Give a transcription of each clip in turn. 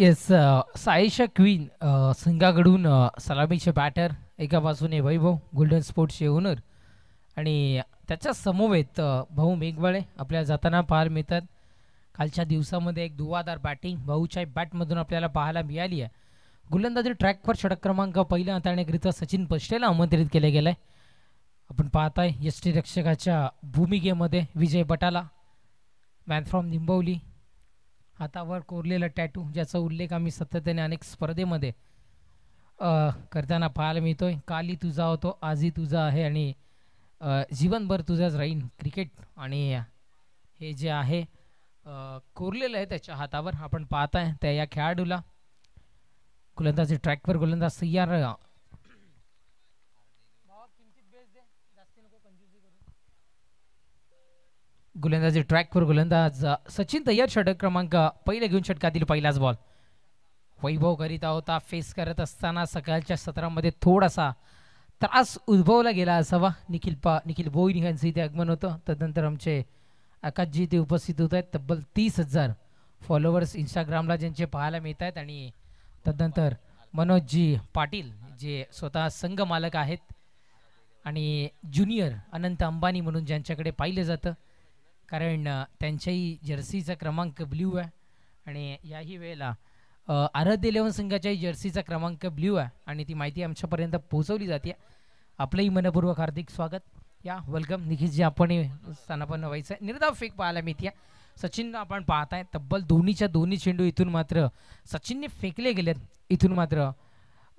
Yes. Sayyeshaa queen संघाकडून सलामीचे batter, एका बाजूने वैभव गोल्डन स्पोर्ट्सचे ओनर आणि त्याच्या समवेत भाऊ मेघवाळे आपल्याला जाताना पाहायला मिळतात. कालच्या दिवसामध्ये एक धुवाधार बॅटिंग भाऊच्या बॅटमधून आपल्याला पाहायला मिळाली आहे. गोलंदाजी ट्रॅकवर षटक क्रमांक पहिला हाताळण्याकरिता सचिन पष्टेला आमंत्रित केले गेले. आपण पाहताय यष्टीरक्षकाच्या भूमिकेमध्ये विजय बटाला, मॅन फ्रॉम निंबवली, हातावर कोरलेला टॅटू ज्याचा उल्लेख आम्ही सातत्याने अनेक स्पर्धेमध्ये करताना पाहायला मिळतोय. काली तुझा होतो, आजही तुझा आहे आणि जीवनभर तुझाच राहीन क्रिकेट. आणि हे जे आहे कोरलेलं आहे त्याच्या हातावर. आपण पाहताय त्या या खेळाडूला गोलंदाजी ट्रॅकवर गोलंदाज सय्यार गोलंदाजी ट्रॅकवर गोलंदाज सचिन तय्यर षटक क्रमांक पहिले घेऊन षटकातील पहिलाच बॉल वैभव करीत होता. फेस करत असताना सकाळच्या सत्रामध्ये थोडासा त्रास उद्भवला गेला असावा. निखिल बोईन यांचं इथे आगमन होतं. तदनंतर आमचे आकाशजी इथे उपस्थित होत आहेत. तब्बल 30,000 फॉलोअर्स इंस्टाग्रामला ज्यांचे पाहायला मिळत आहेत. आणि तदनंतर मनोजजी पाटील जे स्वतः संघ मालक आहेत आणि ज्युनियर अनंत अंबानी म्हणून ज्यांच्याकडे पाहिलं जातं, कारण त्यांच्याही जर्सीचा क्रमांक ब्ल्यू आहे. आणि याही वेळेला आराध्य इलेव्हन संघाच्याही जर्सीचा क्रमांक ब्ल्यू आहे आणि ती माहिती आमच्यापर्यंत पोहोचवली जाते. आपलंही मनपूर्वक हार्दिक स्वागत. या वेलकम निखिलजी. आपण स्थानापन्न व्हायचं आहे. निर्धाव फेक पाहायला मिळते. सचिन आपण पाहताय तब्बल दोन्ही चेंडू इथून मात्र सचिनने फेकले गेलेत. इथून मात्र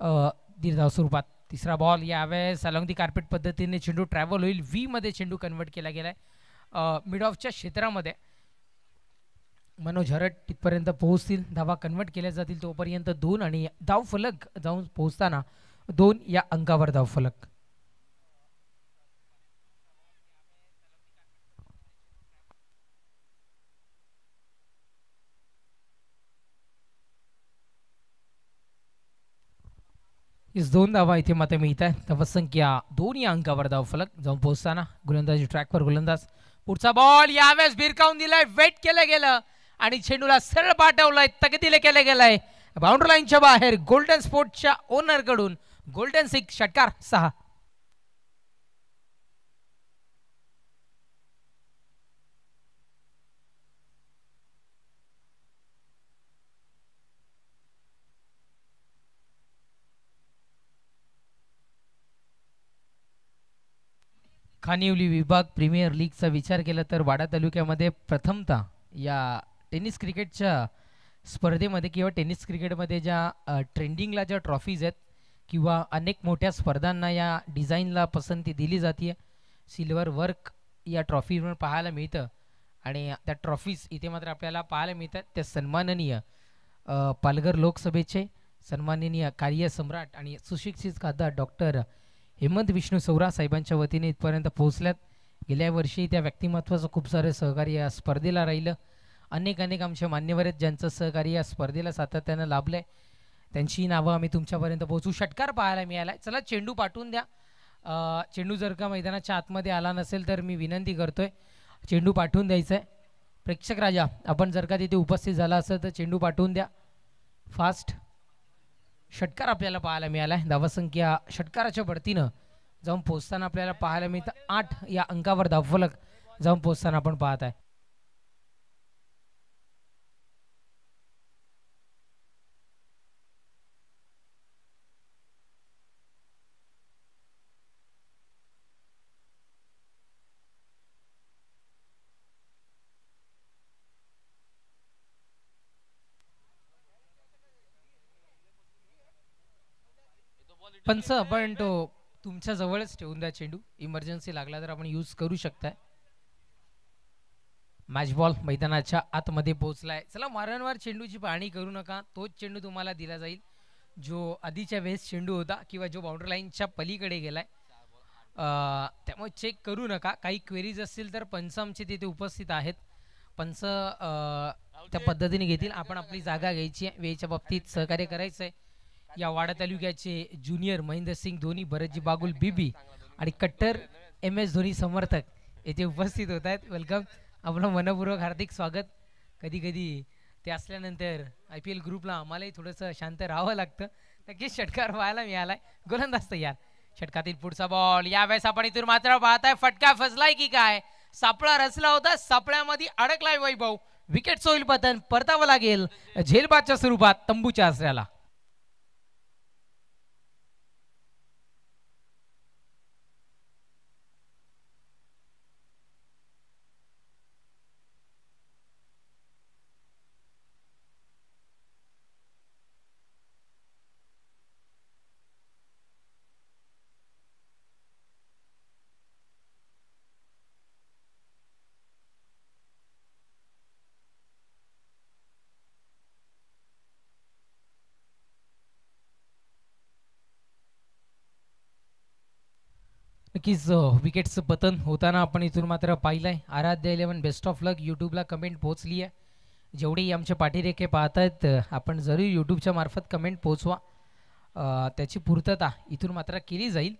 निर्धाव स्वरूपात तिसरा बॉल. यावेळेस अलॉंग दी कार्पेट पद्धतीने चेंडू ट्रॅव्हल होईल. व्ही मध्ये चेंडू कन्वर्ट केला गेलाय मिड ऑफच्या क्षेत्रामध्ये. मनोज हरट तिथपर्यंत पोहोचतील, धावा कन्वर्ट केल्या जातील तोपर्यंत 2 आणि धाव फलक जाऊन पोहोचताना 2 या अंकावर धाव फलक. इस 2 धावा इथे मात्र मिळत आहे. धावसंख्या 2 या अंकावर धाव फलक जाऊन पोहोचताना गोलंदाजी ट्रॅकवर गोलंदाज. पुढचा बॉल यावेळेस भिरकावून दिलाय, वेट केलं गेलं आणि चेंडूला सरळ पाठवलाय, तकदीला केलं गेलंय बाउंड्री लाईनच्या बाहेर. गोल्डन स्पोर्ट्सच्या ओनर कडून गोल्डन 6 षटकार 6. खानिवली विभाग प्रीमियर लीगचा विचार केला तर वाडा तालुक्यामध्ये प्रथमतः या टेनिस क्रिकेटच्या स्पर्धेमध्ये किंवा टेनिस क्रिकेटमध्ये ज्या ट्रेंडिंगला ज्या ट्रॉफीज आहेत किंवा अनेक मोठ्या स्पर्धांना या डिझाईनला पसंती दिली जाते. सिल्वर वर्क या ट्रॉफीवर पाहायला मिळतं आणि त्या ट्रॉफीज इथे मात्र आपल्याला पाहायला मिळतात. त्या सन्माननीय पालघर लोकसभेचे सन्माननीय कार्यसम्राट आणि सुशिक्षित खासदार डॉक्टर हेमंत विष्णू सौरा साहेबांच्या वतीने इथपर्यंत पोहोचल्यात. गेल्या वर्षी त्या व्यक्तिमत्वाचं खूप सारं सहकार्य या स्पर्धेला राहिलं. अनेक आमचे मान्यवर आहेत ज्यांचं सहकार्य या स्पर्धेला सातत्यानं लाभलंय. त्यांची नावं आम्ही तुमच्यापर्यंत पोहोचू. षटकार पाहायला मिळालाय. चला चेंडू पाठवून द्या. चेंडू जर का मैदानाच्या आतमध्ये आला नसेल तर मी विनंती करतोय चेंडू पाठवून द्यायचा आहे. प्रेक्षक राजा आपण जर का तिथे उपस्थित झाला असेल तर चेंडू पाठवून द्या फास्ट. षटकार आपल्याला पाहायला मिळालाय. धावसंख्या षटकाराच्या बढतीनं जाऊन पोहोचताना आपल्याला पाहायला मिळतं 8 या अंकावर धावफलक जाऊन पोहोचताना आपण पाहत आहे. पंच आपण तो तुमच्या जवळच ठेवून द्या चेंडू. इमर्जन्सी लागला तर आपण यूज करू शकताय. मॅच बॉल मैदानाच्या आतमध्ये पोहोचलाय. चला वारंवार चेंडूची पाहणी करू नका. तोच चेंडू तुम्हाला दिला जाईल जो आधीच्या वेळेस चेंडू होता किंवा जो बाउंड्री लाईनच्या पलीकडे गेलाय. त्यामुळे चेक करू नका. काही क्वेरीज असतील तर पंच आमचे तिथे उपस्थित आहेत. पंच त्या पद्धतीने घेतील. आपण आपली जागा घ्यायची आहे. वेळेच्या बाबतीत सहकार्य करायचं आहे. या वाडा तालुक्याचे ज्युनियर महेंद्र सिंग धोनी, भरतजी बागुल बीबी आणि कट्टर MS धोनी समर्थक येथे उपस्थित होत आहेत. वेलकम. आपलं मनपूर्वक हार्दिक स्वागत. कधी कधी ते असल्यानंतर IPL ग्रुपला आम्हालाही थोडंसं शांत राहावं लागतं. नक्कीच षटकार व्हायला मिळालाय. गोलंदाज तयार. षटकातील पुढचा बॉल यावेळेस आपण इथून मात्र पाहताय फटका फसलाय की काय. सापळा रचला होता, सापळ्यामध्ये अडकलाय वैभव. विकेट होईल पतन, परतावं लागेल झेलबादच्या स्वरूपात तंबूच्या आसऱ्याला. नक्कीच विकेटचं पतन होताना आपण इथून मात्र पाहिलंय. आराध्य 11 बेस्ट ऑफ लक यूट्यूबला कमेंट पोहोचली आहे. जेवढेही आमचे पाठीरेखे पाहतायत आपण जरूर यूट्यूबच्या मार्फत कमेंट पोहोचवा. त्याची पूर्तता इथून मात्र केली जाईल.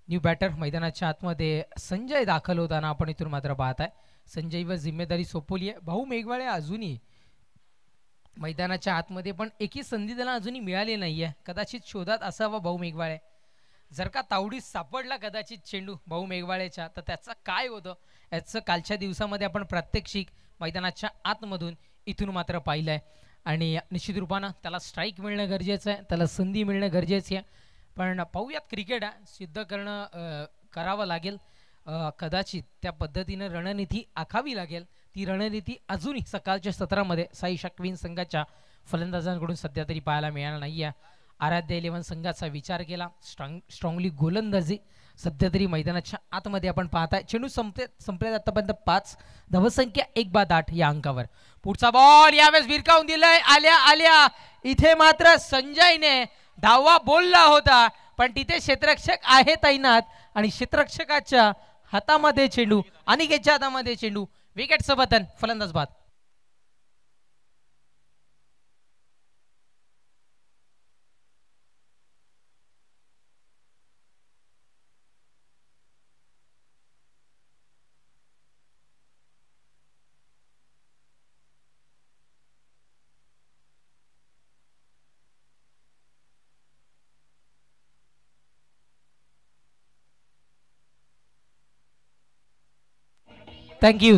न्यू बॅटर मैदानाच्या आतमध्ये संजय दाखल होताना आपण इथून मात्र पाहताय. संजयवर जिम्मेदारी सोपवली आहे. भाऊ मेघवाळे अजूनही मैदानाच्या आतमध्ये पण एकही संधी त्याला अजूनही मिळाली नाही आहे. कदाचित शोधात असावा भाऊ मेघवाळे. जर का तावडीत सापडला कदाचित चेंडू भाऊ मेघवाळेच्या तर त्याचं काय होतं याचं कालच्या दिवसामध्ये आपण प्रात्यक्षिक मैदानाच्या आतमधून इथून मात्र पाहिलं आहे. आणि निश्चित रूपानं त्याला स्ट्राईक मिळणं गरजेचं आहे, त्याला संधी मिळणं गरजेचं आहे. पण पाहूयात क्रिकेट सिद्ध करणं करावं लागेल. कदाचित त्या पद्धतीनं रणनीती आखावी लागेल. ती रणनीती अजूनही सकाळच्या सत्रामध्ये साई शक्वीन संघाच्या फलंदाजांकडून सध्या तरी पाहायला मिळालं नाही आहे. आराध्य 11 संघाचा विचार केला. स्ट्रॉंगली गोलंदाजी सध्या तरी मैदानाच्या आतमध्ये आपण पाहताय. चेंडू संपले आतापर्यंत 5, धावसंख्या 1/8 या अंकावर. पुढचा बॉल यावेळेस भिरकावून दिलाय. आल्या इथे मात्र संजयने धावा बोलला होता पण तिथे क्षेत्ररक्षक आहे तैनात आणि क्षेत्ररक्षकाच्या हातामध्ये चेंडू, अनिकेतच्या हातामध्ये चेंडू. विकेटचं पतन, फलंदाज बाद. थँक्यू.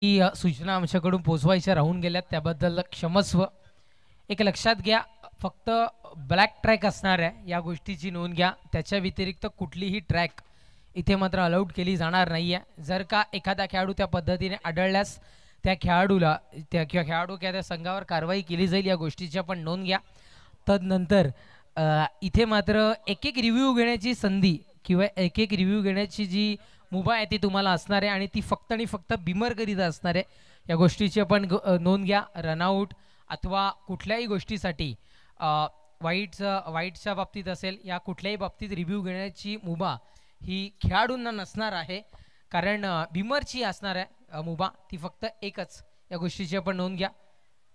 ही सूचना आमच्याकडून पोचवायच्या राहून गेल्यात त्याबद्दल क्षमस्व. एक लक्षात घ्या, फक्त ब्लॅक ट्रॅक असणार आहे या गोष्टीची नोंद घ्या. त्याच्या व्यतिरिक्त कुठलीही ट्रॅक इथे मात्र अलाउड केली जाणार नाही आहे. जर का एखादा खेळाडू त्या पद्धतीने आढळल्यास त्या खेळाडूला खेळाडू त्या संघावर कारवाई केली जाईल या गोष्टीची आपण नोंद घ्या. तदनंतर इथे मात्र एक रिव्ह्यू घेण्याची संधी किंवा एक रिव्ह्यू घेण्याची जी मुभा आहे ती तुम्हाला असणार आहे आणि ती फक्त आणि फक्त बिमरकरिता असणार आहे. या गोष्टीची आपण नोंद घ्या. रनआउट अथवा कुठल्याही गोष्टीसाठी वाईटच्या बाबतीत असेल या कुठल्याही बाबतीत रिव्ह्यू घेण्याची मुभा ही खेळाडूंना नसणार आहे. कारण बिमरची असणार आहे मुभा, ती फक्त एकच. या गोष्टीची आपण नोंद घ्या.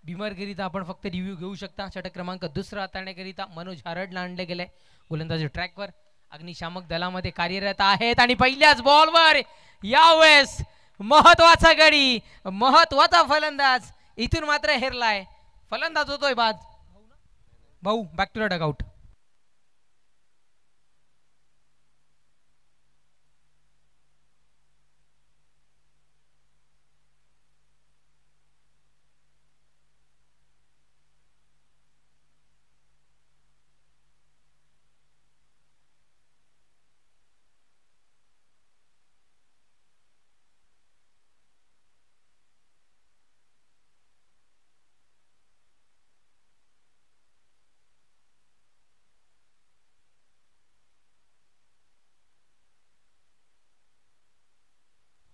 बिमरकरिता आपण फक्त रिव्ह्यू घेऊ शकता. षटक क्रमांक 2 हाताळण्याकरिता मनोज हारडला आणले गेले. गोलंदाजी ट्रॅकवर अग्निशामक दलामध्ये कार्यरत आहेत आणि पहिल्याच बॉलवर यावेळेस महत्वाचा गडी, महत्वाचा फलंदाज इथून मात्र हेरलाय. फलंदाज होतोय बाद. भाऊ back to the dugout.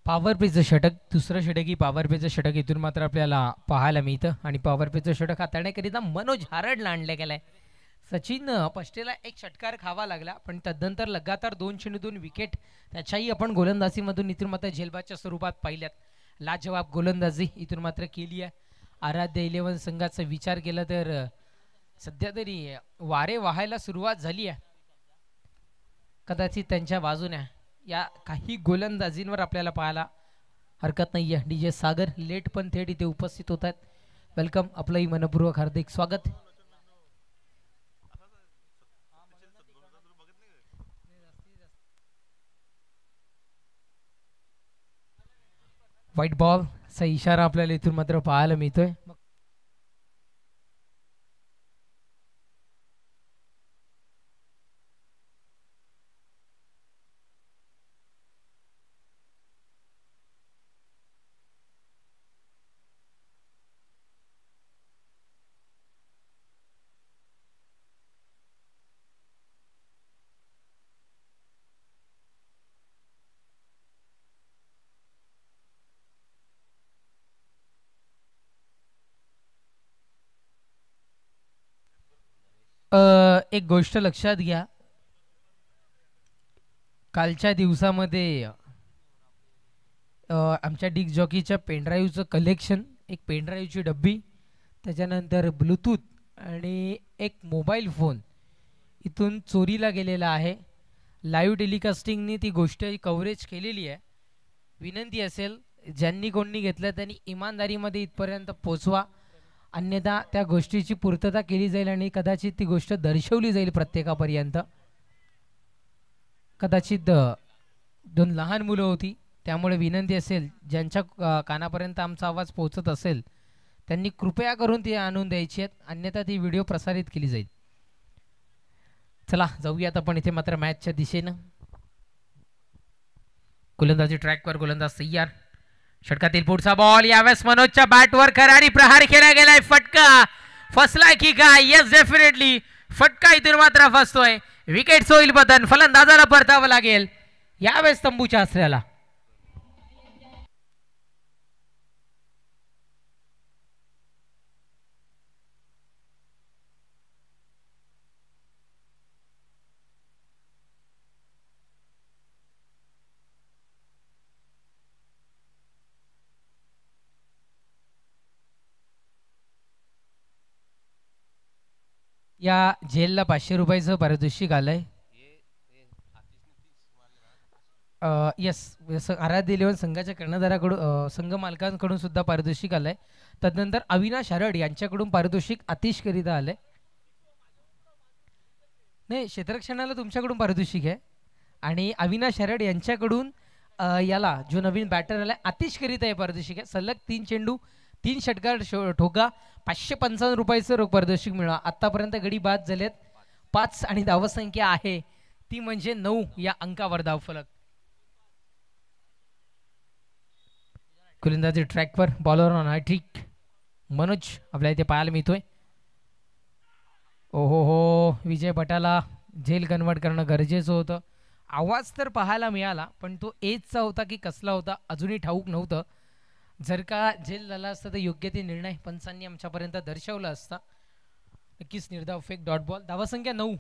Power प्लेचं षटक, दुसरं षटक ही पॉवर प्लेचं षटक इथून मात्र आपल्याला पाहायला मिळतं आणि पॉवर प्लेचं षटक हाताळण्याकरिता मनोज हारडला आणले गेलाय. सचिन पष्टेला एक षटकार खावा लागला पण तदनंतर लगातार 2-2 विकेट त्याच्याही आपण गोलंदाजीमधून इथून मात्र झेलबादच्या स्वरूपात पाहिल्यात. लाजवाब गोलंदाजी इथून मात्र केली आहे. आराध्य इलेव्हन संघाचा विचार केला तर सध्या तरी वारे वाहायला सुरुवात झाली आहे. कदाचित त्यांच्या बाजूने या काही गोलंदाजींवर आपल्याला पाहायला हरकत नाही आहे. डी जे सागर लेट पण थेट इथे उपस्थित होत आहेत. वेलकम, आपलंही मनपूर्वक हार्दिक स्वागत. व्हाईट बॉलचा इशारा आपल्याला इथून मात्र पाहायला मिळतोय. एक गोष्ट लक्षात घ्या, कालच्या दिवसामध्ये आमच्या डिक जॉकीच्या पेनड्राईव्हचं कलेक्शन, एक पेनड्राईव्हची डब्बी, त्याच्यानंतर ब्लूटूथ आणि एक मोबाईल फोन इथून चोरीला गेलेला आहे. लाईव्ह टेलिकास्टिंगनी ती गोष्ट कव्हरेज केलेली आहे. विनंती असेल ज्यांनी कोणी घेतलं त्यांनी इमानदारीमध्ये इथपर्यंत पोचवा, अन्यथा त्या गोष्टीची पूर्तता केली जाईल आणि कदाचित ती गोष्ट दर्शवली जाईल प्रत्येकापर्यंत. कदाचित दोन लहान मुलं होती, त्यामुळे विनंती असेल ज्यांच्या कानापर्यंत आमचा आवाज पोहोचत असेल त्यांनी कृपया करून ती आणून द्यायची आहेत, अन्यथा ती व्हिडिओ प्रसारित केली जाईल. चला जाऊयात आपण इथे मात्र मॅचच्या दिशेनं. गोलंदाजी ट्रॅकवर, गोलंदाज तयार. षटकातील पुढचा बॉल, यावेळेस मनोजच्या बॅटवर करारी प्रहार केला गेलाय. फटका फसलाय की काय? येस, डेफिनेटली फटका इथून मात्र फसतोय. विकेट होईल बदन, फलंदाजाला परतावं लागेल यावेळेस तंबूच्या आसऱ्याला. या झेलला 500 रुपयाचं पारितोषिक आलंय. यस, आराध्य इलेव्हन संघाच्या कर्णधाराकडून, संघ मालकांकडून सुद्धा पारितोषिक आलंय. तदनंतर अविनाश हरड यांच्याकडून पारितोषिक आतिश करिता आलंय. नाही, क्षेत्ररक्षणाला तुमच्याकडून पारितोषिक आहे आणि अविनाश हरड यांच्याकडून याला जो नवीन बॅटर आलाय आतिश करिता हे पारितोषिक आहे. सलग 3 चेंडू 3 षटकार ठोका, 555 रुपयाचं रोख पारितोषिक मिळवा. आतापर्यंत गडी बाद झालेत 5 आणि धावसंख्या आहे ती म्हणजे 9 या अंकावर धावफलक. गोलंदाजी ट्रॅकवर, बॉलर ऑन हॅट्रिक मनोज आपल्या इथे पाहायला मिळतोय. ओहो हो, विजय भटाला झेल कन्वर्ट करणं गरजेचं होतं. आवाज तर पाहायला मिळाला पण तो एजचा होता की कसला होता अजूनही ठाऊक नव्हतं. जर का झेल झाला असता तर योग्य ते निर्णय पंचांनी आमच्यापर्यंत दर्शवला असता. नक्कीच निर्धाव फेक डॉट बॉल. धावसंख्या 9.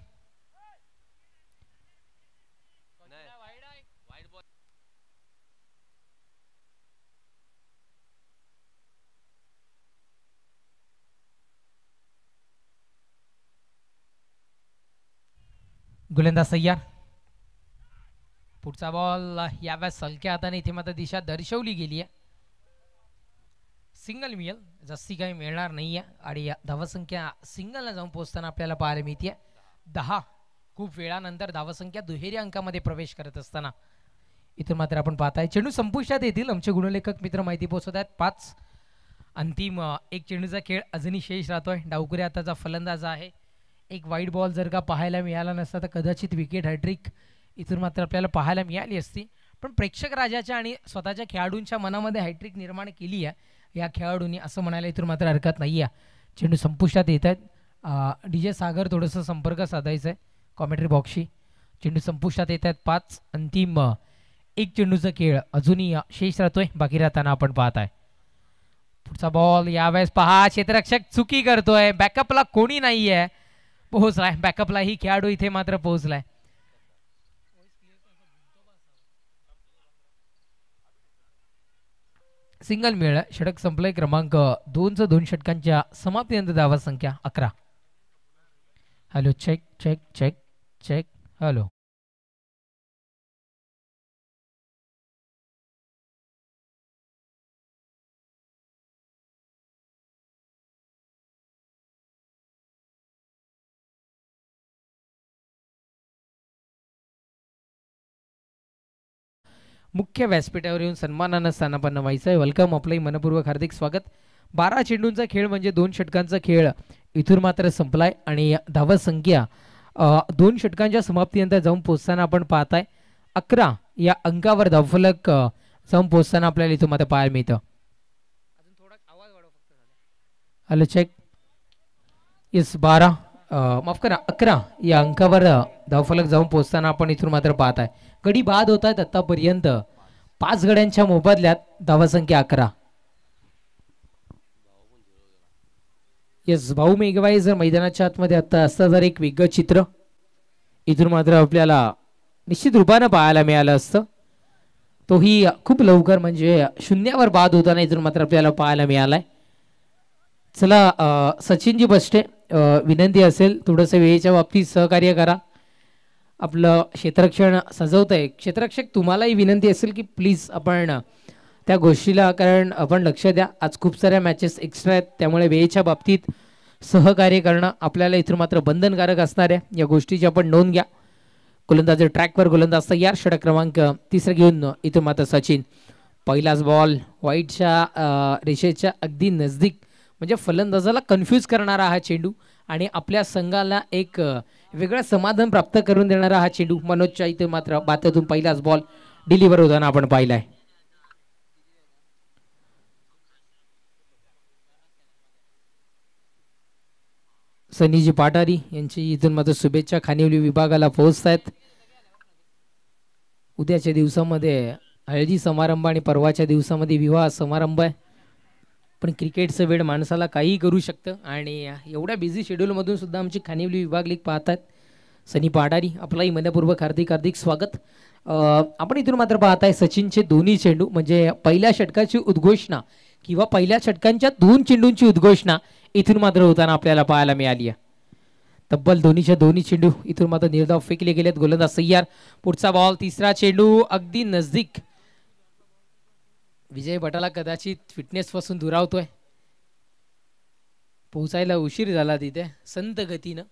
गोलंदाज तयार. पुढचा बॉल यावेळेस हलक्या हाताने इथे मात्र दिशा दर्शवली गेली आहे. सिंगल मिळेल, जास्ती काही मिळणार नाही आहे आणि धावसंख्या सिंगलला जाऊन पोहोचताना आपल्याला पाहायला मिळते 10. खूप वेळानंतर धावसंख्या दुहेरी अंकामध्ये प्रवेश करत असताना इथून मात्र आपण पाहताय चेंडू संपुष्टात येतील. आमचे गुणलेखक मित्र माहिती पोहोचवत आहेत. 5 अंतिम एक चेंडूचा खेळ अजूनही शेष राहतोय. डावकुरे आताचा फलंदाज आहे. एक वाईट बॉल जर का पाहायला मिळाला नसता तर कदाचित विकेट हॅट्रिक इथून मात्र आपल्याला पाहायला मिळाली असती. पण प्रेक्षक राजाच्या आणि स्वतःच्या खेळाडूंच्या मनामध्ये हॅट्रिक निर्माण केली आहे या खेळाडूंनी, असं म्हणायला इथून मात्र हरकत नाही आहे. चेंडू संपुष्टात येत आहेत. डी जे सागर थोडंसं संपर्क साधायचं आहे कॉमेंट्री बॉक्सशी. चेंडू संपुष्टात येत आहेत. 5 अंतिम एक चेंडूचा खेळ अजूनही शेष राहतोय. बाकी राहताना आपण पाहत आहे. पुढचा बॉल यावेळेस पहा, क्षेत्ररक्षक चुकी करतोय. बॅकअपला कोणी नाही आहे, पोहोचलाय बॅकअपला ही खेळाडू इथे मात्र पोहोचलाय. सिंगल मिळाला. षटक संपलंय. क्रमांक 2चं 2 षटकांच्या समाप्तीनंतर धावा संख्या 11. Hello check check check check. Hello. मुख्य व्यासपीठावर येऊन सन्मानानं स्थानापन्न व्हायचं आहे. वेलकम. आपलंही मनपूर्वक हार्दिक स्वागत. 12 चेंडूंचा खेळ म्हणजे 2 षटकांचा खेळ इथून मात्र संपलाय आणि धावा संख्या 2 षटकांच्या समाप्तीनंतर जाऊन पोहोचताना आपण पाहताय 11 या अंकावर धावफलक जाऊन पोहोचताना आपल्याला इथून मात्र पाहायला मिळतं. Hello check. येस 12 माफ करा 11 या अंकावर धावफलक जाऊन पोहोचताना आपण इथून मात्र पाहत आहे. गडी बाद होत आहेत आतापर्यंत 5 गड्यांच्या मोबदल्यात धावा संख्या 11. येस भाऊ मेघवाई जर मैदानाच्या आतमध्ये आता असतं तर एक वेगळं चित्र इथून मात्र आपल्याला निश्चित रूपानं पाहायला मिळालं असतं. तोही खूप लवकर म्हणजे शून्यावर बाद होताना इथून मात्र आपल्याला पाहायला मिळालाय. चला सचिनजी बस्टे विनंती असेल थोडंसं वेळेच्या बाबतीत सहकार्य करा. आपलं क्षेत्ररक्षण सजवत आहे. क्षेत्ररक्षक तुम्हालाही विनंती असेल की प्लीज आपण त्या गोष्टीला कारण आपण लक्ष द्या. आज खूप साऱ्या मॅचेस एक्स्ट्रा आहेत त्यामुळे वेळेच्या बाबतीत सहकार्य करणं आपल्याला इथून मात्र बंधनकारक असणार आहे. या गोष्टीची आपण नोंद घ्या. गोलंदाज ट्रॅकवर गोलंदाज तयार. षटक क्रमांक 3 घेऊन इथून मात्र सचिन. पहिलाच बॉल वाईटच्या रेषेच्या अगदी नजदीक म्हणजे फलंदाजाला कन्फ्यूज करणारा हा चेंडू आणि आपल्या संघाला एक वेगळं समाधान प्राप्त करून देणारा हा चेंडू. मनोजच्या इथे मात्र बातातून पहिलाच बॉल डिलिव्हर होताना आपण पाहिलाय. सनीजी पाटारी यांची इथून मात्र शुभेच्छा खानिवली विभागाला पोहोचतायत. उद्याच्या दिवसामध्ये हळदी समारंभ आणि परवाच्या दिवसामध्ये विवाह समारंभ आहे. पण क्रिकेटचं वेळ माणसाला काहीही करू शकतं आणि एवढ्या बिझी शेड्यूलमधून सुद्धा आमची खानिवली विभाग लीग पाहतात. सनी पाडारी आपलाही मनपूर्वक हार्दिक हार्दिक स्वागत. आपण इथून मात्र पाहताय सचिनचे दोन्ही चेंडू म्हणजे पहिल्या षटकाची उद्घोषणा किंवा पहिल्या षटकांच्या 2 चेंडूंची उद्घोषणा इथून मात्र होताना आपल्याला पाहायला मिळाली आहे. तब्बल दोन्ही चेंडू इथून मात्र निर्धाव फेकले गेलेत. गोलंदाज तयार. पुढचा बॉल तिसरा चेंडू अगदी नजदीक. विजय भटाला कदाचित फिटनेस पासून दुरावतोय. पोहोचायला उशीर झाला तिथे संत गतीनं.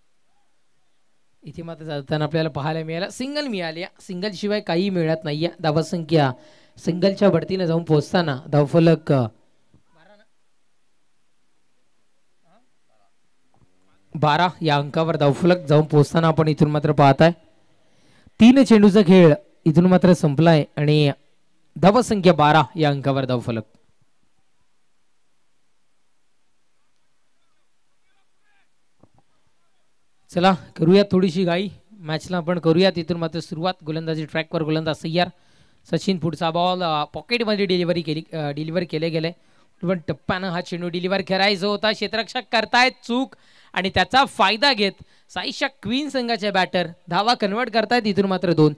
इथे मात्र जाताना आपल्याला पाहायला मिळाला सिंगल मिळाली. सिंगल शिवाय काही मिळत नाहीये. धावा संख्या सिंगलच्या बढतीनं जाऊन पोहोचताना धावफलक 12 या अंकावर धावफलक जाऊन पोहोचताना आपण इथून मात्र पाहताय 3 चेंडूचा खेळ इथून मात्र संपलाय आणि धावा संख्या 12 या अंकावर धावफलक. चला करूयात थोडीशी घाई मॅचला आपण करूयात. इथून मात्र सुरुवात. गोलंदाजी ट्रॅकवर गोलंदाज तयार. सचिन पुढचा बॉल पॉकेटमध्ये डिलिव्हर केले गेले. पण टप्प्यानं हा चेंडू डिलिव्हर करायचा होता. क्षेत्ररक्षक करतायत चूक आणि त्याचा फायदा घेत साईशा क्वीन संघाचे बॅटर धावा कन्वर्ट करतायत. इथून मात्र 2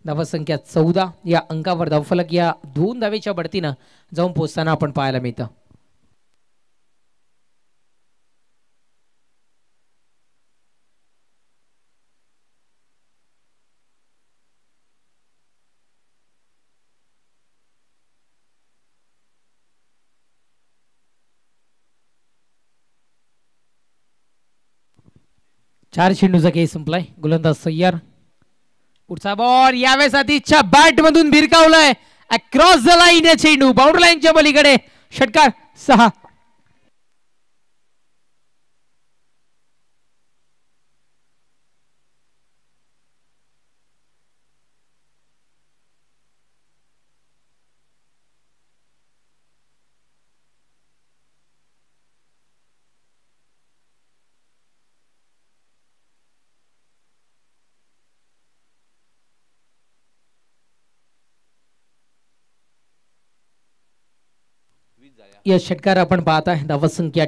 धावा संख्या 14 या अंकावर धावफलक या 2 धावेच्या बढतीनं जाऊन पोहोचताना आपण पाहायला मिळतं. चार चेंडूचा खेळ संपलाय. गोलंदाज तयार. पुढचा बॉल यावेळेस आधीच्या बॅट मधून भिरकावलाय. अक्रॉस द लाईन या चेंडू बाउंड्री लाईनच्या पलीकडे. षटकार 6. या षटकार आपण पाहताय. धावा संख्या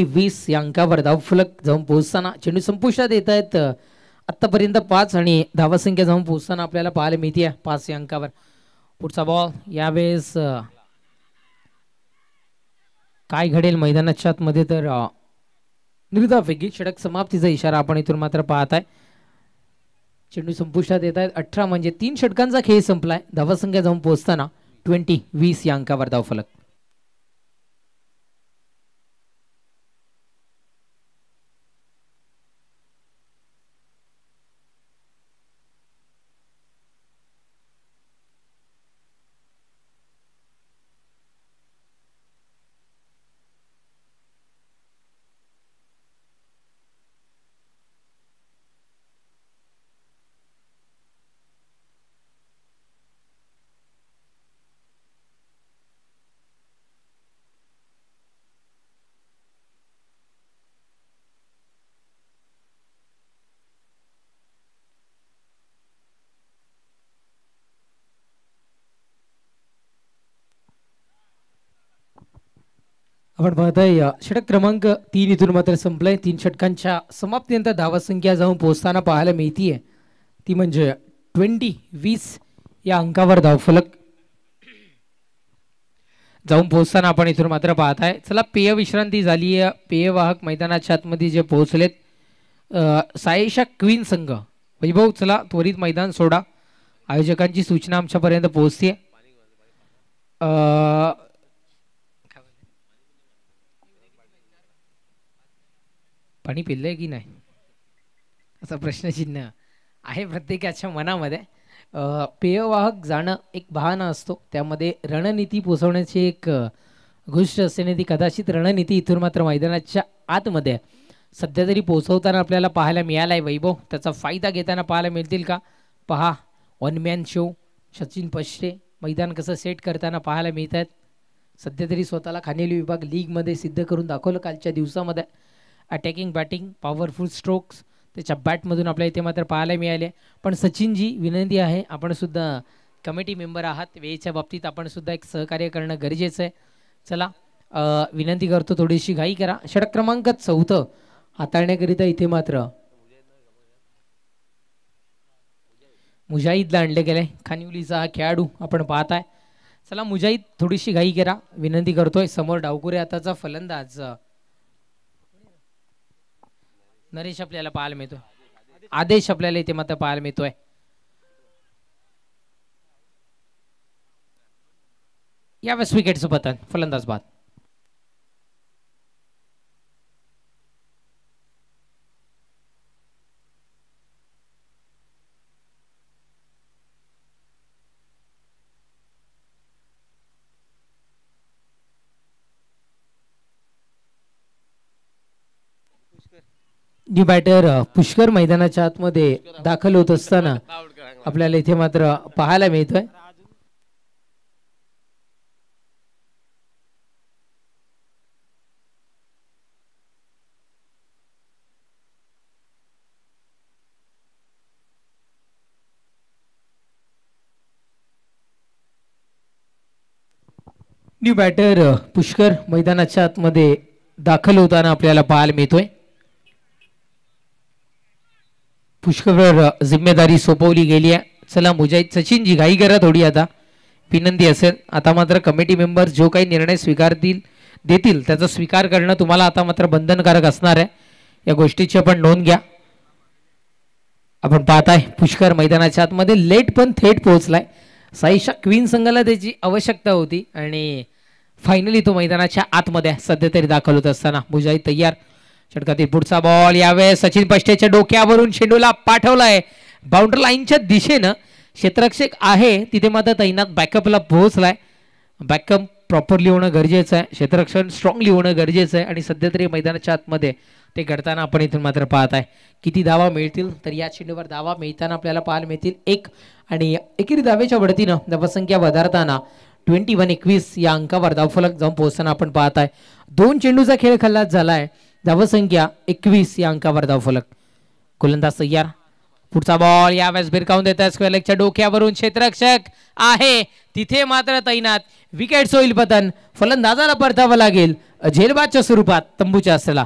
20 या अंकावर धावफलक जाऊन पोहोचताना चेंडू संपुष्टात येत आहेत. आतापर्यंत 5 आणि धावा संख्या जाऊन पोहोचताना आपल्याला पाहायला मिळते 5 या अंकावर. पुढचा बॉल यावेळेस काय घडेल मैदानाच्या आतमध्ये तर निर्धावपैकी षटक समाप्तीचा इशारा आपण इथून मात्र पाहत आहे. चेंडू संपुष्टात येत आहेत. 18 म्हणजे 3 षटकांचा खेळ संपलाय. धावसंख्या जाऊन पोहोचताना 20 या अंकावर धावफलक. आपण पाहताय षटक क्रमांक 3 इथून मात्र संपलंय. 3 षटकांच्या समाप्तीनंतर धावसंख्या जाऊन पोहोचताना पाहायला मिळतीये ती म्हणजे 20 या अंकावर धावफलक जाऊन पोहोचताना आपण इथून मात्र पाहताय. चला पेय विश्रांती झाली आहे. पेय वाहक मैदानाच्या आतमध्ये जे पोहोचलेत सायशा क्वीन संघ. वैभव चला त्वरित मैदान सोडा. आयोजकांची सूचना आमच्यापर्यंत पोहोचते. पाणी पिल्लंय की नाही असा प्रश्नचिन्ह आहे प्रत्येकाच्या मनामध्ये. पेयवाहक जाणं एक बहाणा असतो. त्यामध्ये रणनीती पोचवण्याची एक गोष्ट असते आणि ती कदाचित रणनीती इथून मात्र मैदानाच्या आतमध्ये सध्या तरी पोचवताना आपल्याला पाहायला मिळाला आहे. वैभव त्याचा फायदा घेताना पाहायला मिळतील का पहा. वन मॅन शो सचिन पश्रे मैदान कसं सेट करताना पाहायला मिळत आहेत. सध्या तरी स्वतःला खानेली विभाग लीगमध्ये सिद्ध करून दाखवलं कालच्या दिवसामध्ये. अटॅकिंग बॅटिंग पॉवरफुल स्ट्रोक्स त्याच्या बॅटमधून आपल्या इथे मात्र पाहायला मिळाले. पण सचिनजी विनंती आहे आपण सुद्धा कमिटी मेंबर आहात. वेळेच्या बाबतीत आपण सुद्धा एक सहकार्य करणं गरजेचं आहे. चला विनंती करतो थोडीशी घाई करा. षटक क्रमांक 4 हाताळण्याकरिता इथे मात्र मुजाहिदला आणले गेले. खानिवलीचा हा खेळाडू आपण पाहताय. चला मुजाहिद थोडीशी घाई करा विनंती करतोय. समोर डावकुरे हाताचा फलंदाज नरेश आपल्याला पाहायला मिळतोय. आदेश आपल्याला इथे मात्र पाहायला मिळतोय. यावेळेस विकेटचं पतन फलंदाज बाद. न्यू बॅटर पुष्कर मैदानाच्या आतमध्ये दाखल होत असताना आपल्याला इथे मात्र पाहायला मिळतोय. न्यू बॅटर पुष्कर मैदानाच्या आतमध्ये दाखल होताना आपल्याला पाहायला मिळतोय. पुष्कळवर जिम्मेदारी सोपवली गेली आहे. चला मुजाहिद सचिनजी घाई करा थोडी आता विनंती असेल. आता मात्र कमिटी मेंबर जो काही निर्णय स्वीकारतील देतील त्याचा स्वीकार करणं तुम्हाला आता मात्र बंधनकारक असणार आहे. या गोष्टीची आपण नोंद घ्या. आपण पाहताय पुष्कर मैदानाच्या आतमध्ये लेट पण थेट पोहोचलाय. साईशा क्वीन संघाला त्याची आवश्यकता होती आणि फायनली तो मैदानाच्या आतमध्ये सध्या तरी दाखल होत असताना मुजाहिद तयार. षटकातील पुढचा बॉल यावेळेस सचिन पष्टेच्या डोक्यावरून चेंडूला पाठवलाय बाउंड्री लाईनच्या दिशेनं. क्षेत्ररक्षक आहे तिथे मात्र तैनात बॅकअपला पोहोचलाय. बॅकअप प्रॉपरली होणं गरजेचं आहे. क्षेत्ररक्षण स्ट्रॉंगली होणं गरजेचं आहे आणि सध्या तरी मैदानाच्या आतमध्ये ते घडताना आपण इथून मात्र पाहत आहे. किती धावा मिळतील तर या चेंडूवर धावा मिळताना आपल्याला पाहायला मिळतील 1 आणि एकेरी धावेच्या बढतीनं धावसंख्या वधारताना 21 या अंकावर धावफलक जाऊन पोहोचताना आपण पाहत आहे. 2 चेंडूचा खेळ खल्लास झालाय. धावसंख्या 21 या अंकावर धावफलक. गोलंदाज तयार. पुढचा बॉल यावेळेस भिरकावून देतात स्क्वेअर लेगच्या डोक्यावरून. क्षेत्ररक्षक आहे तिथे मात्र तैनात. विकेट होईल पतन. फलंदाजाला परतावं लागेल झेलबादच्या स्वरूपात तंबूच्या असला.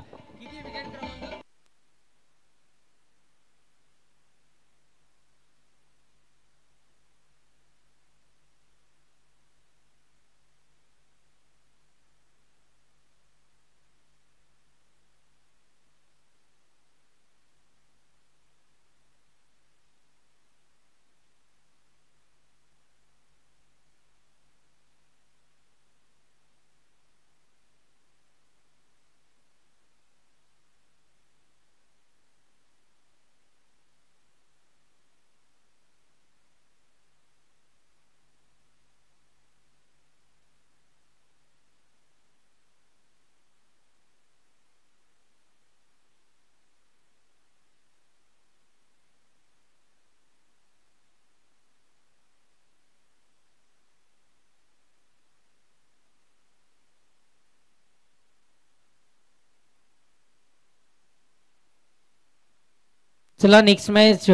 चला नेक्स्ट मॅच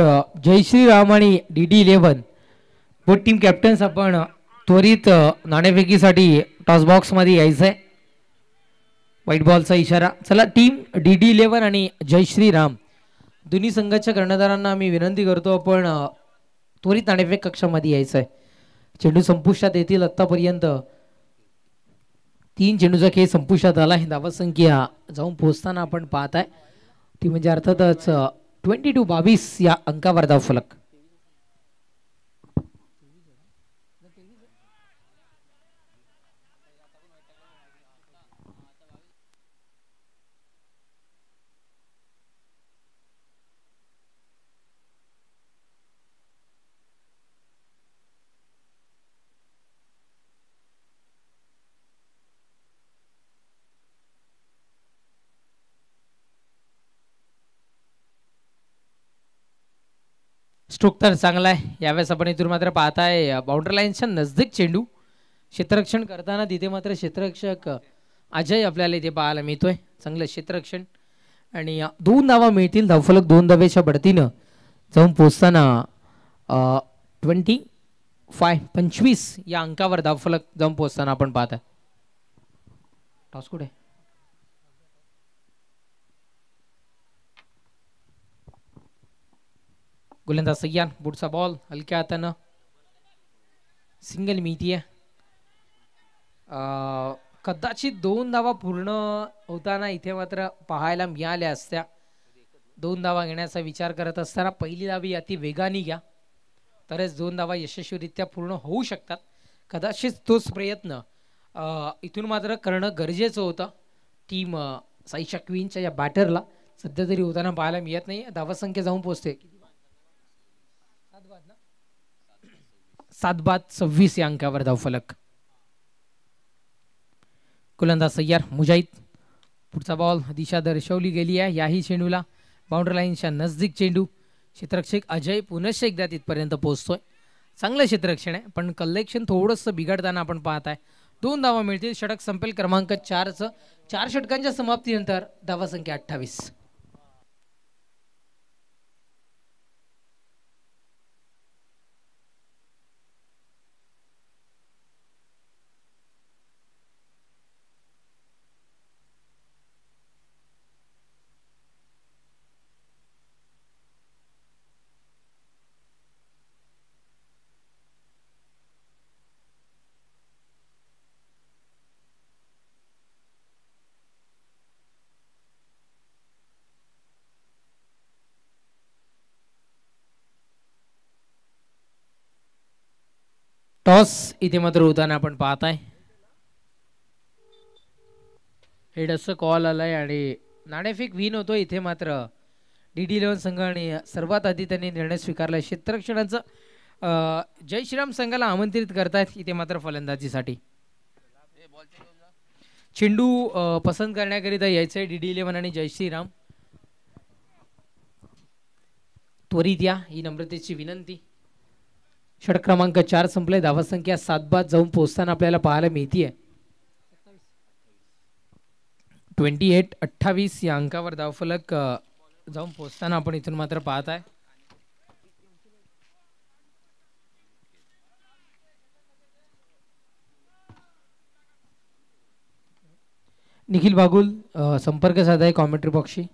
जयश्री राम आणि DD11 बोथ टीम कॅप्टन्स आपण त्वरित नाणेफेकीसाठी टॉस बॉक्समध्ये यायचं आहे. व्हाईट बॉलचा इशारा. चला टीम DD11 आणि जयश्री राम दोन्ही संघाच्या कर्णधारांना आम्ही विनंती करतो आपण त्वरित नाणेफेक कक्षामध्ये यायचं आहे. चेंडू संपुष्टात येतील. आत्तापर्यंत 3 चेंडूचा खेळ संपुष्टात आला आहे. धावसंख्या जाऊन पोहोचताना आपण पाहत आहे ती म्हणजे अर्थातच 22 या अंकावर धावफलक. स्ट्रोक तर चांगला आहे. यावेळेस आपण इथून मात्र पाहताय बाउंड्री लाईनच्या नजदीक चेंडू क्षेत्ररक्षण करताना तिथे मात्र क्षेत्ररक्षक अजय आपल्याला इथे पाहायला मिळतोय. चांगलं क्षेत्ररक्षण आणि 2 धावा मिळतील. धावफलक 2 धावेच्या बढतीनं जाऊन पोचताना 25 या अंकावर धावफलक जाऊन पोचताना आपण पाहताय. टॉस कुठे गोलंदाज सय्यान पुढचा बॉल हलक्या हातानं सिंगल मिळतीये. कदाचित 2 धावा पूर्ण होताना इथे मात्र पाहायला मिळाल्या असत्या. 2 धावा घेण्याचा विचार करत असताना पहिली धावी अति वेगाने घ्या तरच 2 धावा यशस्वीरित्या पूर्ण होऊ शकतात. कदाचित तोच प्रयत्न इथून मात्र करणं गरजेचं होतं. टीम साईशा क्वीनच्या या बॅटरला सध्या तरी होताना पाहायला मिळत नाही. धावसंख्या जाऊन पोहोचते 7-26 या अंकावर धावफलक. गोलंदाज सय्यार मुजाहिद पुढचा बॉल दिशा दर्शवली गेली आहे. याही चेंडूला बाउंड्री लाईनच्या नजदीक चेंडू. क्षेत्ररक्षक अजय पुनश्च एकदा तिथपर्यंत पोहोचतोय. चांगलं क्षेत्ररक्षण आहे पण कलेक्शन थोडंसं बिघडताना आपण पाहत आहे. 2 धावा मिळतील. षटक संपेल क्रमांक 4चं. 4 षटकांच्या समाप्तीनंतर धावसंख्या 28. टॉस इथे मात्र होताना आपण पाहताय. हेड असं कॉल आलाय आणि नाणेफेक विन होतो. इथे मात्र DD11 संघ आणि सर्वात आधी त्यांनी निर्णय स्वीकारला. क्षेत्ररक्षणाचं जय श्रीराम संघाला आमंत्रित करतायत इथे मात्र फलंदाजीसाठी. चेंडू पसंत करण्याकरिता यायचंय DD11 आणि जय श्रीराम. त्वरित या ही नम्रतेची विनंती. षटक क्रमांक 4 संपले. धावसंख्या 7 जाऊन पोहोचताना आपल्याला पाहायला मिळतीये 28 या अंकावर धावफलक जाऊन पोहोचताना आपण इथून मात्र पाहत आहे. निखिल बागुल संपर्क साधाय कॉमेंट्री बॉक्सशी.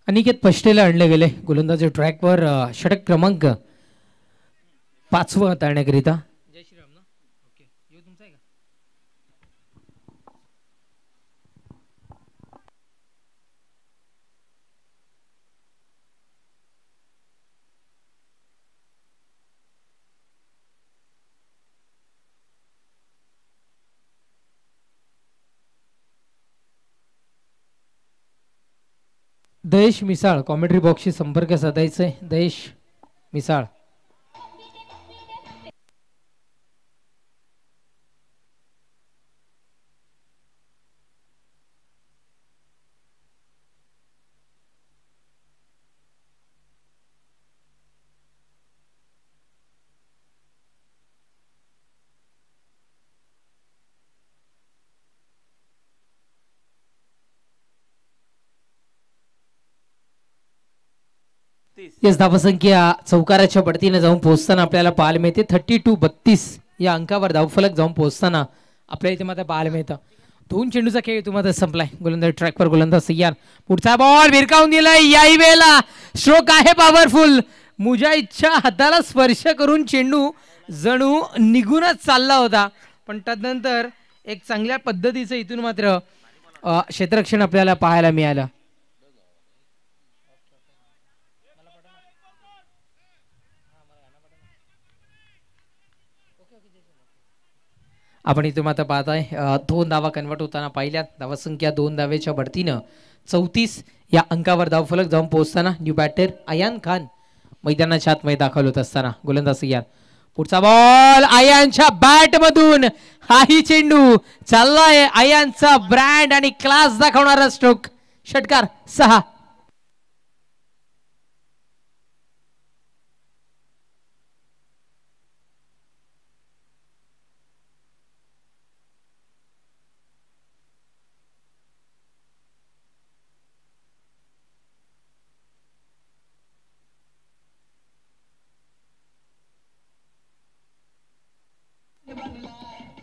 अनिकेत पष्टेला आणले गेले गोलंदाजी ट्रॅकवर. षटक क्रमांक 5 हाताळण्याकरिता. जय श्रीराम ना. ओके यो तुमचा आहे का? दयेश मिसाळ कॉमेंट्री बॉक्सशी संपर्क साधायचे. दयेश मिसाळ. येस, धावसंख्या चौकाराच्या बढतीने जाऊन पोहोचताना आपल्याला पाहायला मिळते 32-32 या अंकावर धावफलक जाऊन पोहोचताना आपल्या इथे मात्र पाहायला मिळतं. दोन चेंडूचा खेळ इथे मात्र संपलाय. गोलंदाज ट्रॅकवर, गोलंदाज तयार. पुढचा बॉल भिरकावून दिलाय. याही वेळेला स्ट्रोक आहे पॉवरफुल. मुजाईच्या हाताला स्पर्श करून चेंडू जणू निघूनच चालला होता, पण तदनंतर एक चांगल्या पद्धतीचं इथून मात्र क्षेत्ररक्षण आपल्याला पाहायला मिळालं. आपण इथे मात्र पाहताय दोन धावा कन्वर्ट होताना पाहिल्यात. धावसंख्या 2 धावेच्या बढतीनं 34 या अंकावर धावफलक जाऊन पोहोचताना न्यू बॅटर अयान खान मैदानाच्या आतमध्ये दाखल होत असताना गोलंदाज तयार. पुढचा बॉल अयानच्या बॅट मधून हाही चेंडू चाललाय. अयानचा ब्रँड आणि क्लास दाखवणारा स्ट्रोक. षटकार 6.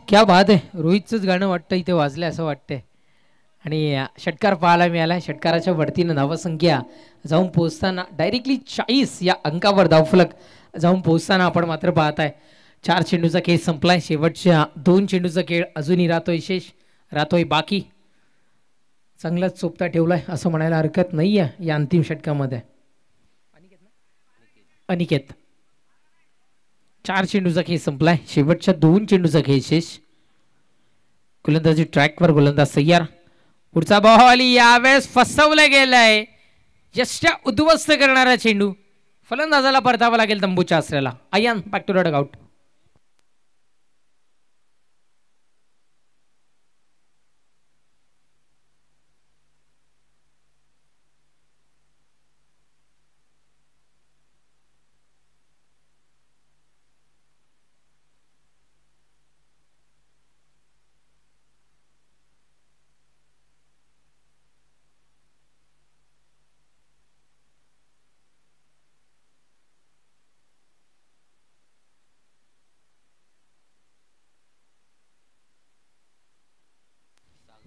क्या बात आहे. रोहितचंच गाणं वाटतं इथे वाजलंय असं वाटतंय. आणि षटकार पाहायला मिळाला. षटकाराच्या बढतीनं धावसंख्या जाऊन पोहोचताना डायरेक्टली 40 या अंकावर धावफलक जाऊन पोहोचताना आपण मात्र पाहताय 4 चेंडूचा खेळ संपलाय. शेवटच्या 2 चेंडूचा खेळ अजूनही राहतोय शेष, राहतोय बाकी. चांगलाच चोपता ठेवलाय असं म्हणायला हरकत नाही आहे या अंतिम षटकामध्ये. अनिकेत 4 चेंडूचा खेळ संपलाय. शेवटच्या 2 चेंडूचा खेळ शेष. गोलंदाजी ट्रॅकवर, गोलंदाज तयार. पुढचा बॉल यावेळेस फसवला गेलाय. यष्ट्या उद्ध्वस्त करणारा चेंडू. फलंदाजाला परतावा लागेल तंबूच्या आसऱ्याला. Ayan back to dugout.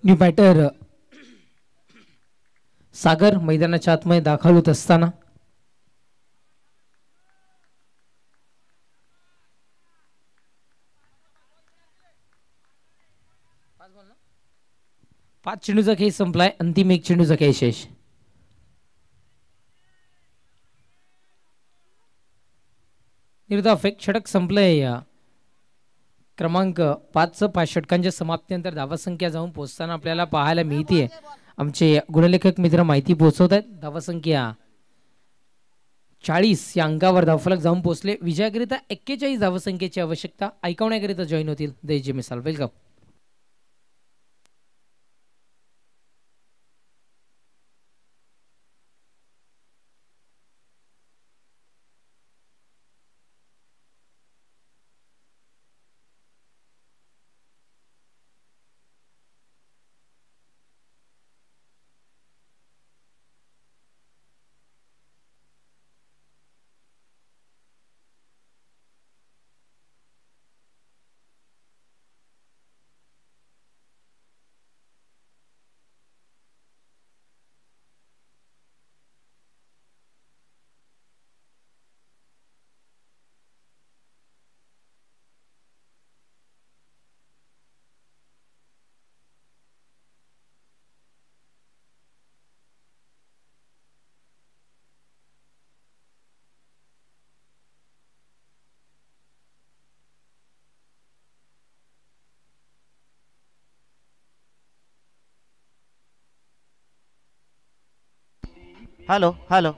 New batter Sagar मैदानाच्या आतमध्ये दाखल होत असताना पाच चेंडूचा खेळ संपलाय. अंतिम 1 चेंडूचा खेळ शेष. निर्धाव एक षटक संपलंय. क्रमांक 5 षटकांच्या समाप्तीनंतर धावसंख्या जाऊन पोहोचताना आपल्याला पाहायला मिळते. आमचे गुणलेखक मित्र माहिती पोहोचवत आहेत. धावसंख्या 40 या अंकावर धावफलक जाऊन पोहोचले. विजयाकरिता 41 धावसंख्येची आवश्यकता. ऐकवण्याकरिता जॉईन होतील दैजी मिसाल. वेलकम. Hello hello.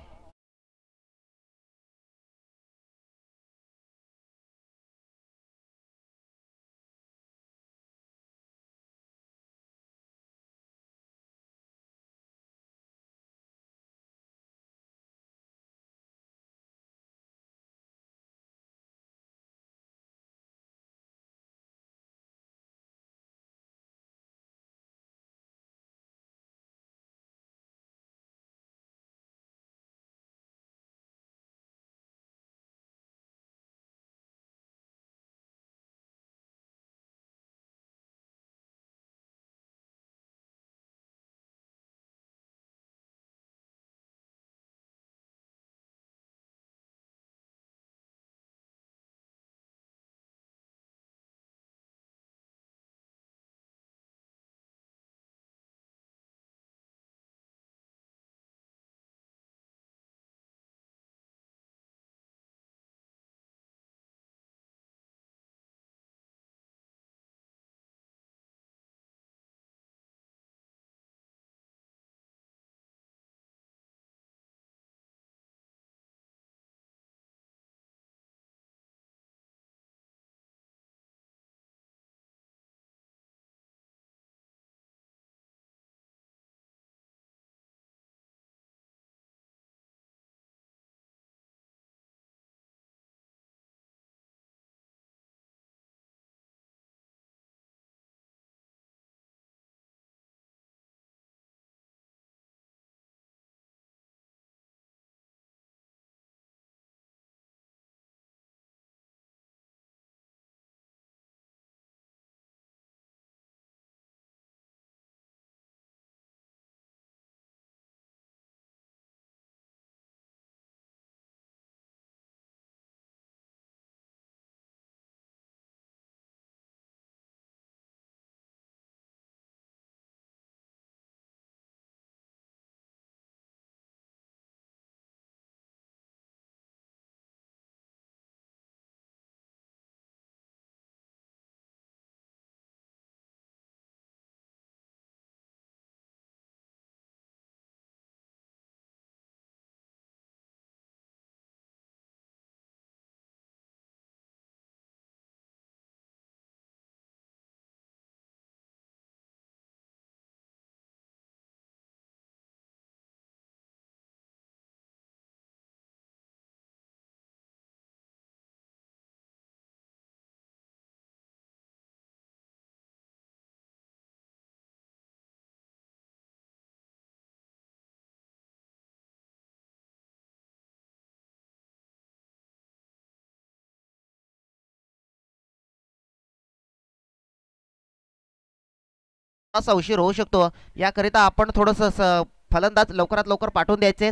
छोटासा उशीर होऊ शकतो, याकरिता आपण थोडंसं फलंदाज लवकरात लवकर पाठवून द्यायचे.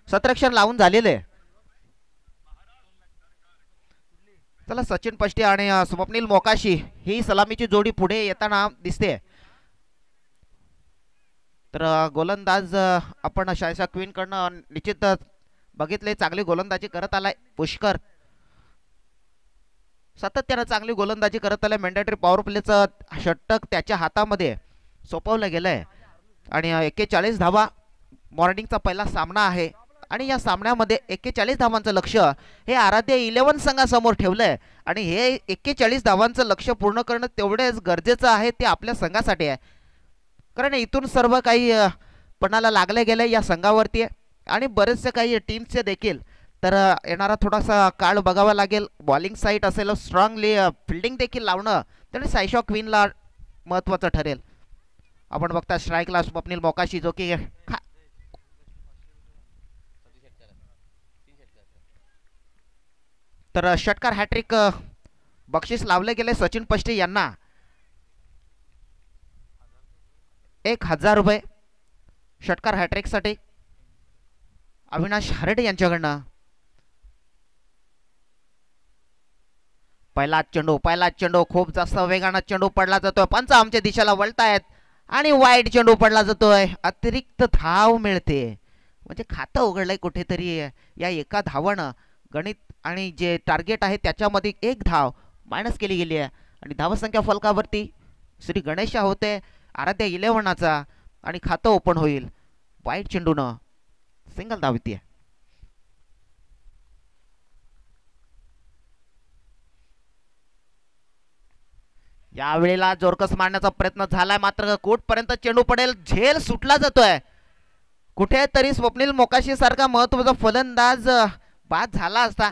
सतरक्षण लावून झालेले. चला सचिन पष्टे आणि स्वप्नील मोकाशी ही सलामीची जोडी पुढे येताना दिसते. तर गोलंदाज आपण शायशा क्वीन कडनं निश्चित बघितले चांगली गोलंदाजी करत आलाय पुष्कर. सातत्यानं चांगली गोलंदाजी करत आलाय. मॅन्डेटरी पॉवर प्लेचं षटक त्याच्या हातामध्ये सोपवलं गेलंय आणि 41 धावा मॉर्निंगचा पहिला सामना आहे आणि या सामन्यामध्ये 41 धावांचं लक्ष हे आराध्य 11 संघासमोर ठेवलंय आणि हे 41 धावांचं लक्ष पूर्ण करणं तेवढेच गरजेचं आहे ते आपल्या संघासाठी आहे. कारण इथून सर्व काही पणाला लागले गेले या संघावरती आणि बरेचसे काही टीम्सचे देखील. तर येणारा थोडासा काळ बघावा लागेल. बॉलिंग साईट असेल, स्ट्रॉंगली फिल्डिंग देखील लावणं तरी सायशा क्वीनला महत्त्वाचं ठरेल. आपण बघता स्ट्राईकला स्वप्नील मोकाशी जो की तर षटकार हॅट्रिक बक्षीस लावले गेले सचिन पष्टे यांना 1000 रुपये षटकार हॅट्रिकसाठी अविनाश हरडे यांच्याकडनं. पहिला चेंडू खूप जास्त वेगानं चेंडू पडला जातोय. पंच आमच्या दिशेला वळतायत आणि वाईट चेंडू पडला जातोय. अतिरिक्त धाव मिळते म्हणजे खातं उघडलंय कुठेतरी या एका धावानं. गणित आणि जे टार्गेट आहे त्याच्यामध्ये एक धाव मायनस केली गेली आहे आणि धावसंख्या फलकावरती श्री गणेशा होते आराध्या 11चा आणि खातं ओपन होईल. वाईट चेंडूनं सिंगल धाव येते. यावेळेला जोरकस मारण्याचा प्रयत्न झालाय मात्र कोर्टपर्यंत चेंडू पडेल. झेल सुटला जातोय. कुठेतरी स्वप्नील मोकाशी सारखा महत्त्वाचा फलंदाज बाद झाला असता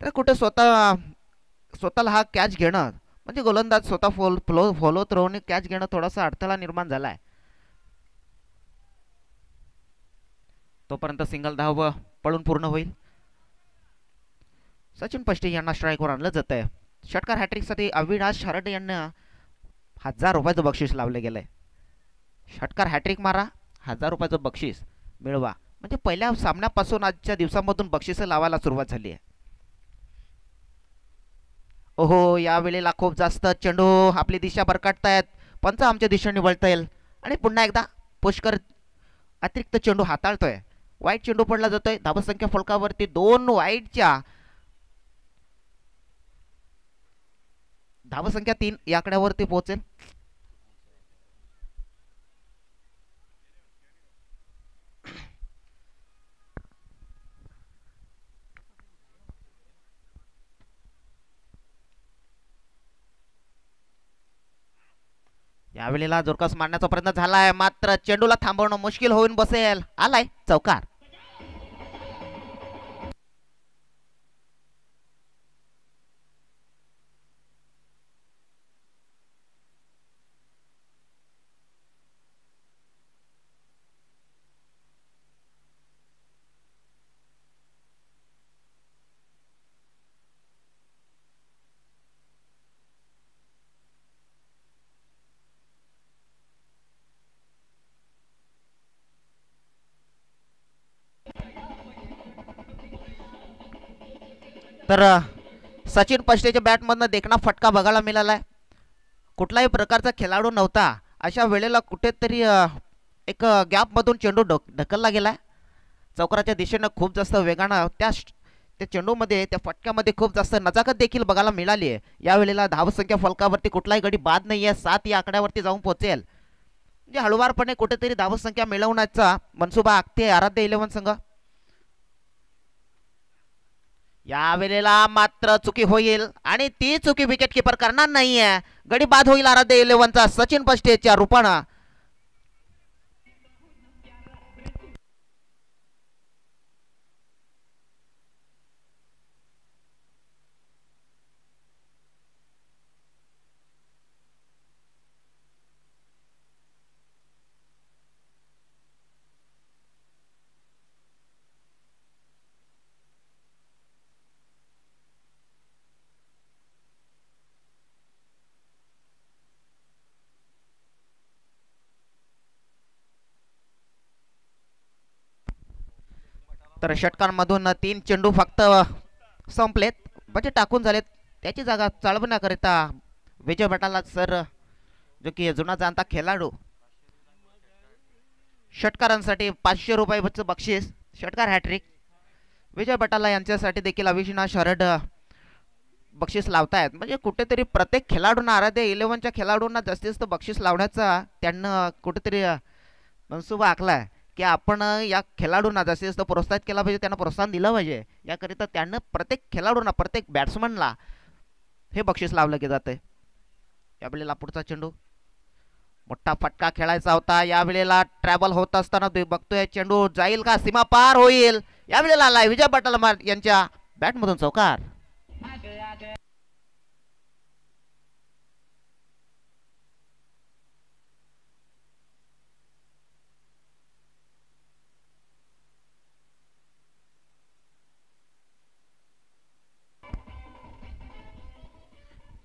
तर कुठे स्वतःला हा कॅच घेणं म्हणजे गोलंदाज स्वतः फॉलोत राहून कॅच घेणं थोडासा अडथळा निर्माण झालाय. तोपर्यंत सिंगल धाव पळून पूर्ण होईल. सचिन पष्टे यांना स्ट्राईकवर आणलं जात आहे. षटकार हॅट्रिकसाठी अविनाश हरडे यांना 1000 रुपयाचं बक्षीस लावलं गेलंय. षटकार हॅट्रिक मारा 1000 रुपयाचं बक्षीस मिळवा म्हणजे पहिल्या सामन्यापासून आजच्या दिवसामधून बक्षीस लावायला सुरुवात झाली आहे. ओहो यावेळेला खूप जास्त चेंडू आपली दिशा भरकाटतायत. पंच आमच्या दिशेने वळता येईल आणि पुन्हा एकदा पुष्कर अतिरिक्त चेंडू हाताळतोय. वाईट चेंडू पडला जातोय. धावसंख्या फलकावरती 2 वाईटच्या धावसंख्या 3 या आकड्यावरती पोहोचेल. यावेळेला जोरकस मारण्याचा प्रयत्न झालाय मात्र चेंडूला थांबवणं मुश्किल होऊन बसेल. आलाय चौकार. तर सचिन पष्टेच्या बॅटमधनं देखणा फटका बघायला मिळालाय. कुठलाही प्रकारचा खेळाडू नव्हता अशा वेळेला कुठेतरी एक गॅपमधून चेंडू ढकलला गेलाय. चौकाराच्या दिशेनं खूप जास्त वेगानं त्या चेंडूमध्ये त्या फटक्यामध्ये खूप जास्त नजाकत देखील बघायला मिळाली आहे. यावेळेला धावसंख्या फलकावरती कुठलाही गडी बाद नाही आहे. 7 या आकड्यावरती जाऊन पोहोचेल म्हणजे हळूवारपणे कुठेतरी धावसंख्या मिळवण्याचा मनसुबा आखते आराध्य 11 संघ. यावेळेला मात्र चुकी होईल आणि ती चुकी विकेट किपर करणार नाहीये. गडी बाद होईल आराध्य 11चा सचिन पष्टेच्या रूपानं. तर षटकांमधून 3 चेंडू फक्त संपलेत, म्हणजे टाकून झालेत. त्याची जागा चालवण्याकरिता विजय भटाला सर, जो की जुना जाणता खेळाडू, षटकारांसाठी 500 रुपयाचं बक्षीस, षटकार हॅट्रिक. विजय भटाला यांच्यासाठी देखील अविनाश हरड बक्षीस लावतायत. म्हणजे कुठेतरी प्रत्येक खेळाडूंना, आराध्य 11च्या खेळाडूंना जास्तीत जास्त बक्षीस लावण्याचा त्यांना कुठेतरी मनसुबा आखलाय की आपण या खेळाडूंना जास्तीत जास्त प्रोत्साहित केला पाहिजे, त्यांना प्रोत्साहन दिलं पाहिजे. याकरिता त्यांना प्रत्येक खेळाडूंना, प्रत्येक बॅट्समनला हे बक्षीस लावलं गेलं जातं. यावेळेला पुढचा चेंडू, मोठा फटका खेळायचा होता. यावेळेला ट्रॅव्हल होत असताना बघतोय चेंडू जाईल का, सीमा पार होईल. यावेळेला आलाय विजय भटाला यांच्या बॅटमधून चौकार.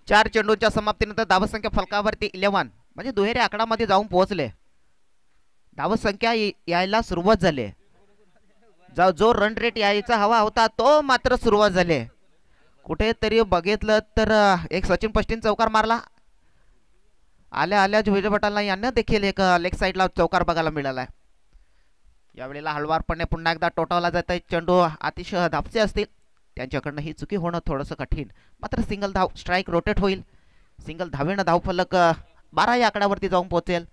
चार चेंडूंच्या समाप्तीनंतर धावसंख्या फलकावरती 11, म्हणजे दुहेरी आकडामध्ये जाऊन पोहोचले. धावसंख्या यायला सुरुवात झाली. जो रन रेट यायचा हवा होता तो मात्र सुरुवात झाली. कुठेतरी बघितलं तर एक सचिन पष्टीन चौकार मारला. आल्या आल्या विजय भटाला यांना देखील एक लेग साईडला चौकार बघायला मिळाला. यावेळेला हळवारपणे पुन्हा एकदा टोटावला जात आहे. चेंडू अतिशय धापचे असतील, त्यांच्याकडनं ही चुकी होणं थोडंसं कठीण. मात्र सिंगल धाव, स्ट्राईक रोटेट होईल. सिंगल धावेनं धावफलक 12 या आकड्यावरती जाऊन पोहोचेल.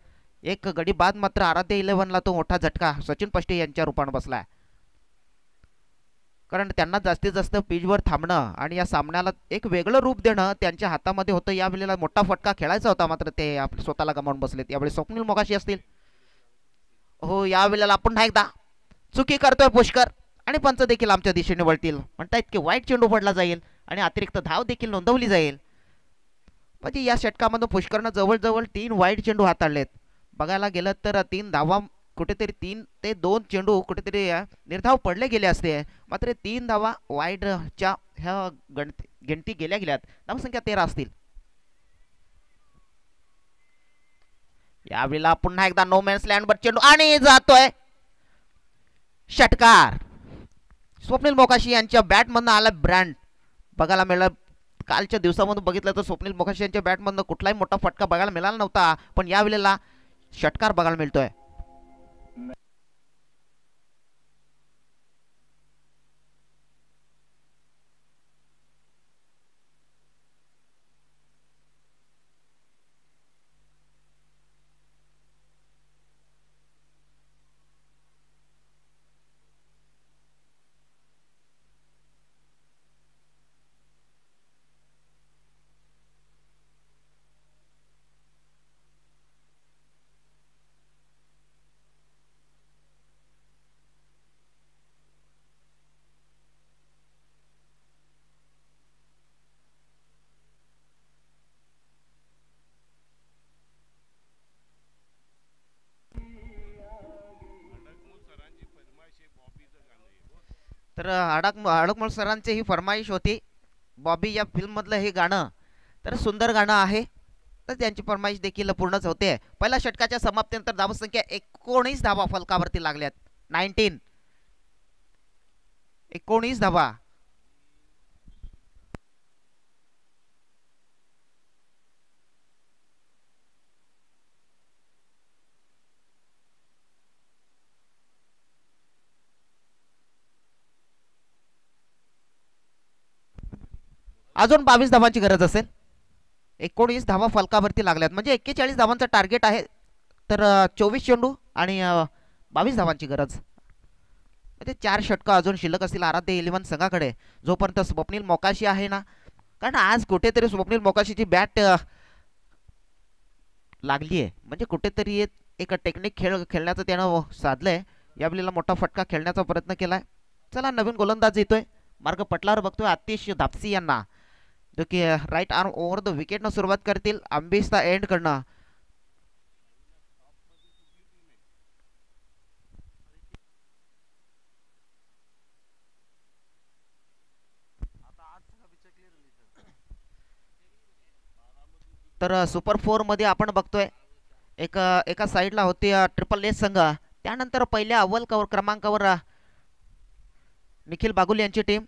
एक गडी बाद मात्र आराध्य 11ला तो मोठा झटका सचिन पष्टे यांच्या रूपाने बसलाय. कारण त्यांना जास्तीत जास्त पिचवर थांबणं आणि या सामन्याला एक वेगळं रूप देणं त्यांच्या हातामध्ये होतं. यावेळेला मोठा फटका खेळायचा होता, मात्र ते आपल्या स्वतःला गमावून बसलेत. यावेळी स्वप्नील मोकाशी असतील. हो, यावेळेला पुन्हा एकदा चुकी करतोय पुष्कर आणि पंच देखील आमच्या दिशेने वळतील. म्हणतायत की वाईट चेंडू पडला जाईल आणि अतिरिक्त धाव देखील नोंदवली जाईल. म्हणजे या षटकामधून पुष्करनं जवळजवळ 3 वाईट चेंडू हाताळलेत. बघायला गेलं तर 3 धावा, कुठेतरी 3 ते 2 चेंडू कुठेतरी निर्धाव पडले गेले असते. मात्र 3 धावा वाईडच्या ह्या गिनती गेल्यात. धावसंख्या 13 असतील. यावेळेला पुन्हा एकदा नो मॅन्स लँडवर चेंडू आणि जातोय षटकार. स्वप्नील मोकाशी यांच्या बॅटमधनं आला ब्रँड बघायला मिळाला. कालच्या दिवसामधून बघितलं तर स्वप्नील मोकाशी यांच्या बॅटमधनं कुठलाही मोठा फटका बघायला मिळाला नव्हता, पण यावेळेला षटकार बघायला मिळतोय. तर अडकमल सरांची ही फरमाईश होती. बॉबी या फिल्ममधलं हे गाणं तर सुंदर गाणं आहे, तर त्यांची फरमाईश देखील पूर्णच होते. पहिल्या षटकाच्या समाप्तीनंतर धावसंख्या 19 धावा फलकावरती लागल्यात. 19 धावा. अजून 22 धावांची गरज असेल. 19 धावा फलकावरती लागल्यात, म्हणजे 41 धावांचं टार्गेट आहे. तर 24 चेंडू आणि 22 धावांची गरज. म्हणजे 4 षटकं अजून शिल्लक असतील आराध्य 11 संघाकडे, जोपर्यंत स्वप्नील मोकाशी आहे ना. कारण आज कुठेतरी स्वप्नील मोकाशीची बॅट लागली आहे, म्हणजे कुठेतरी एक टेक्निक खेळण्याचं त्यानं साधलंय. यावेळेला मोठा फटका खेळण्याचा प्रयत्न केलाय. चला, नवीन गोलंदाज येतोय. मार्ग पटलावर बघतोय आतिश धापसी यांना, जो की राईट आर्म ओव्हर द विकेटनं सुरुवात करतील. आंबिस्ता एंड करणं. तर सुपर 4 मध्ये आपण बघतोय एका साईडला होते ट्रिपल एस संघ. त्यानंतर पहिल्या अव्वल क्रमांकावर निखिल बागुल यांची टीम.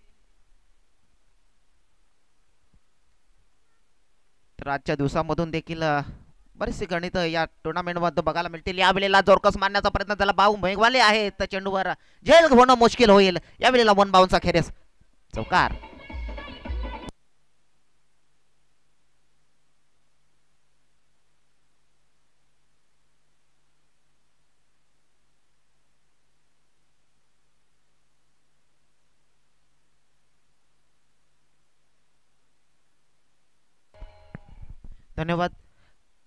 तर आजच्या दिवसामधून देखील बरीचशी गणित या टुर्नामेंटमध्ये बघायला मिळतील. यावेळेला जोरकस मारण्याचा प्रयत्न झाला. भाऊ मेघवाले आहेत तर चेंडूवर झेल होणं मुश्किल होईल. यावेळेला वन बाउन्सचा खेरेस चौकार. धन्यवाद.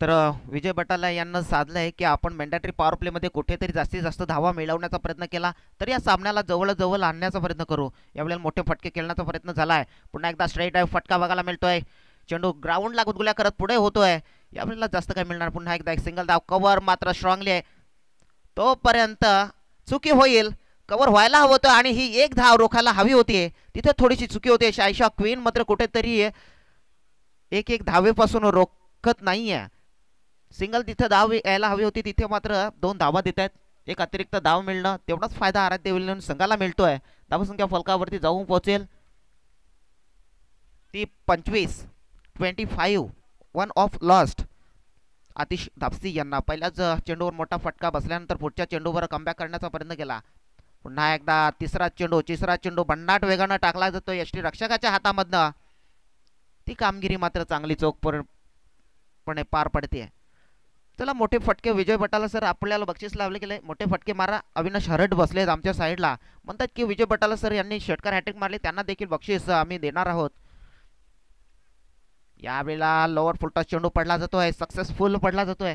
तर विजय बटाला यांना साधलं आहे की आपण मॅन्डेटरी पॉवर प्लेमध्ये कुठेतरी जास्तीत जास्त धावा मिळवण्याचा प्रयत्न केला तर या सामन्याला जवळ आणण्याचा प्रयत्न करू. यावेळेला मोठे फटके खेळण्याचा प्रयत्न झाला आहे. पुन्हा एकदा स्ट्रेट आहे फटका बघायला मिळतोय. चेंडू ग्राउंडला गुदगुल्या करत पुढे होतोय. यावेळेला जास्त काय मिळणार. पुन्हा एकदा एक सिंगल धाव. कव्हर मात्र स्ट्रॉंगली आहे. तोपर्यंत चुकी होईल. कव्हर व्हायला हवं होतं आणि ही एक धाव रोखायला हवी होती. तिथे थोडीशी चुकी होते. शायशा क्वीन मात्र कुठेतरी एक धावेपासून रोखत नाहीये. सिंगल तिथे धाव यायला हवी होती तिथे मात्र 2 धावा देत आहेत. एक अतिरिक्त धाव मिळणं तेवढाच फायदा आराध्य विल्यन संघाला मिळतोय. धावसंख्या फलकावरती जाऊन पोहोचेल ती 25-25. One off lost. Atish Dapsi यांना पहिल्याच चेंडूवर मोठा फटका बसल्यानंतर पुढच्या चेंडूवर कमबॅक करण्याचा प्रयत्न केला. पुन्हा एकदा तिसरा चेंडू भन्नाट वेगानं टाकला जातो यष्टीरक्षकाच्या हातामधनं. ती कामगिरी मात्र चांगली चोखपणे पार पडते. चला मोठे फटके विजय बटाला सर आपल्याला बक्षीस लावले गेले. मोठे फटके मारा. अविनाश हरट बसलेत आमच्या साईडला. म्हणतात की विजय बटाला सर यांनी षटकार हॅट्रिक मारले त्यांना देखील बक्षीस आम्ही देणार आहोत. यावेळेला लोअर फुलटॉस चेंडू पडला जातोय. सक्सेसफुल पडला जातोय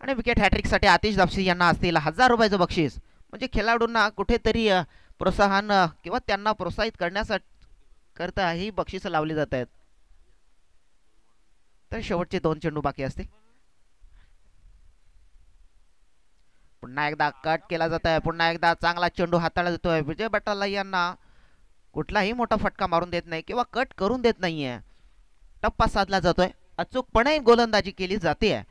आणि विकेट हॅट्रिकसाठी आतिश दापसी यांना असतील 1000 रुपयाचं बक्षीस. म्हणजे खेळाडूंना कुठेतरी प्रोत्साहन किंवा त्यांना प्रोत्साहित करण्यासाठी करता ही बक्षीस लावली जात आहेत. तर शेवटचे 2 चेंडू बाकी असतील. पुन्हा एकदा कट केला जात आहे. पुन्हा एकदा चांगला चेंडू हाताळला जातोय. विजय बटाला यांना कुठलाही मोठा फटका मारून देत नाही किंवा कट करून देत नाहीये. टप्पा साधला जातोय. अचूकपणे गोलंदाजी केली जाते.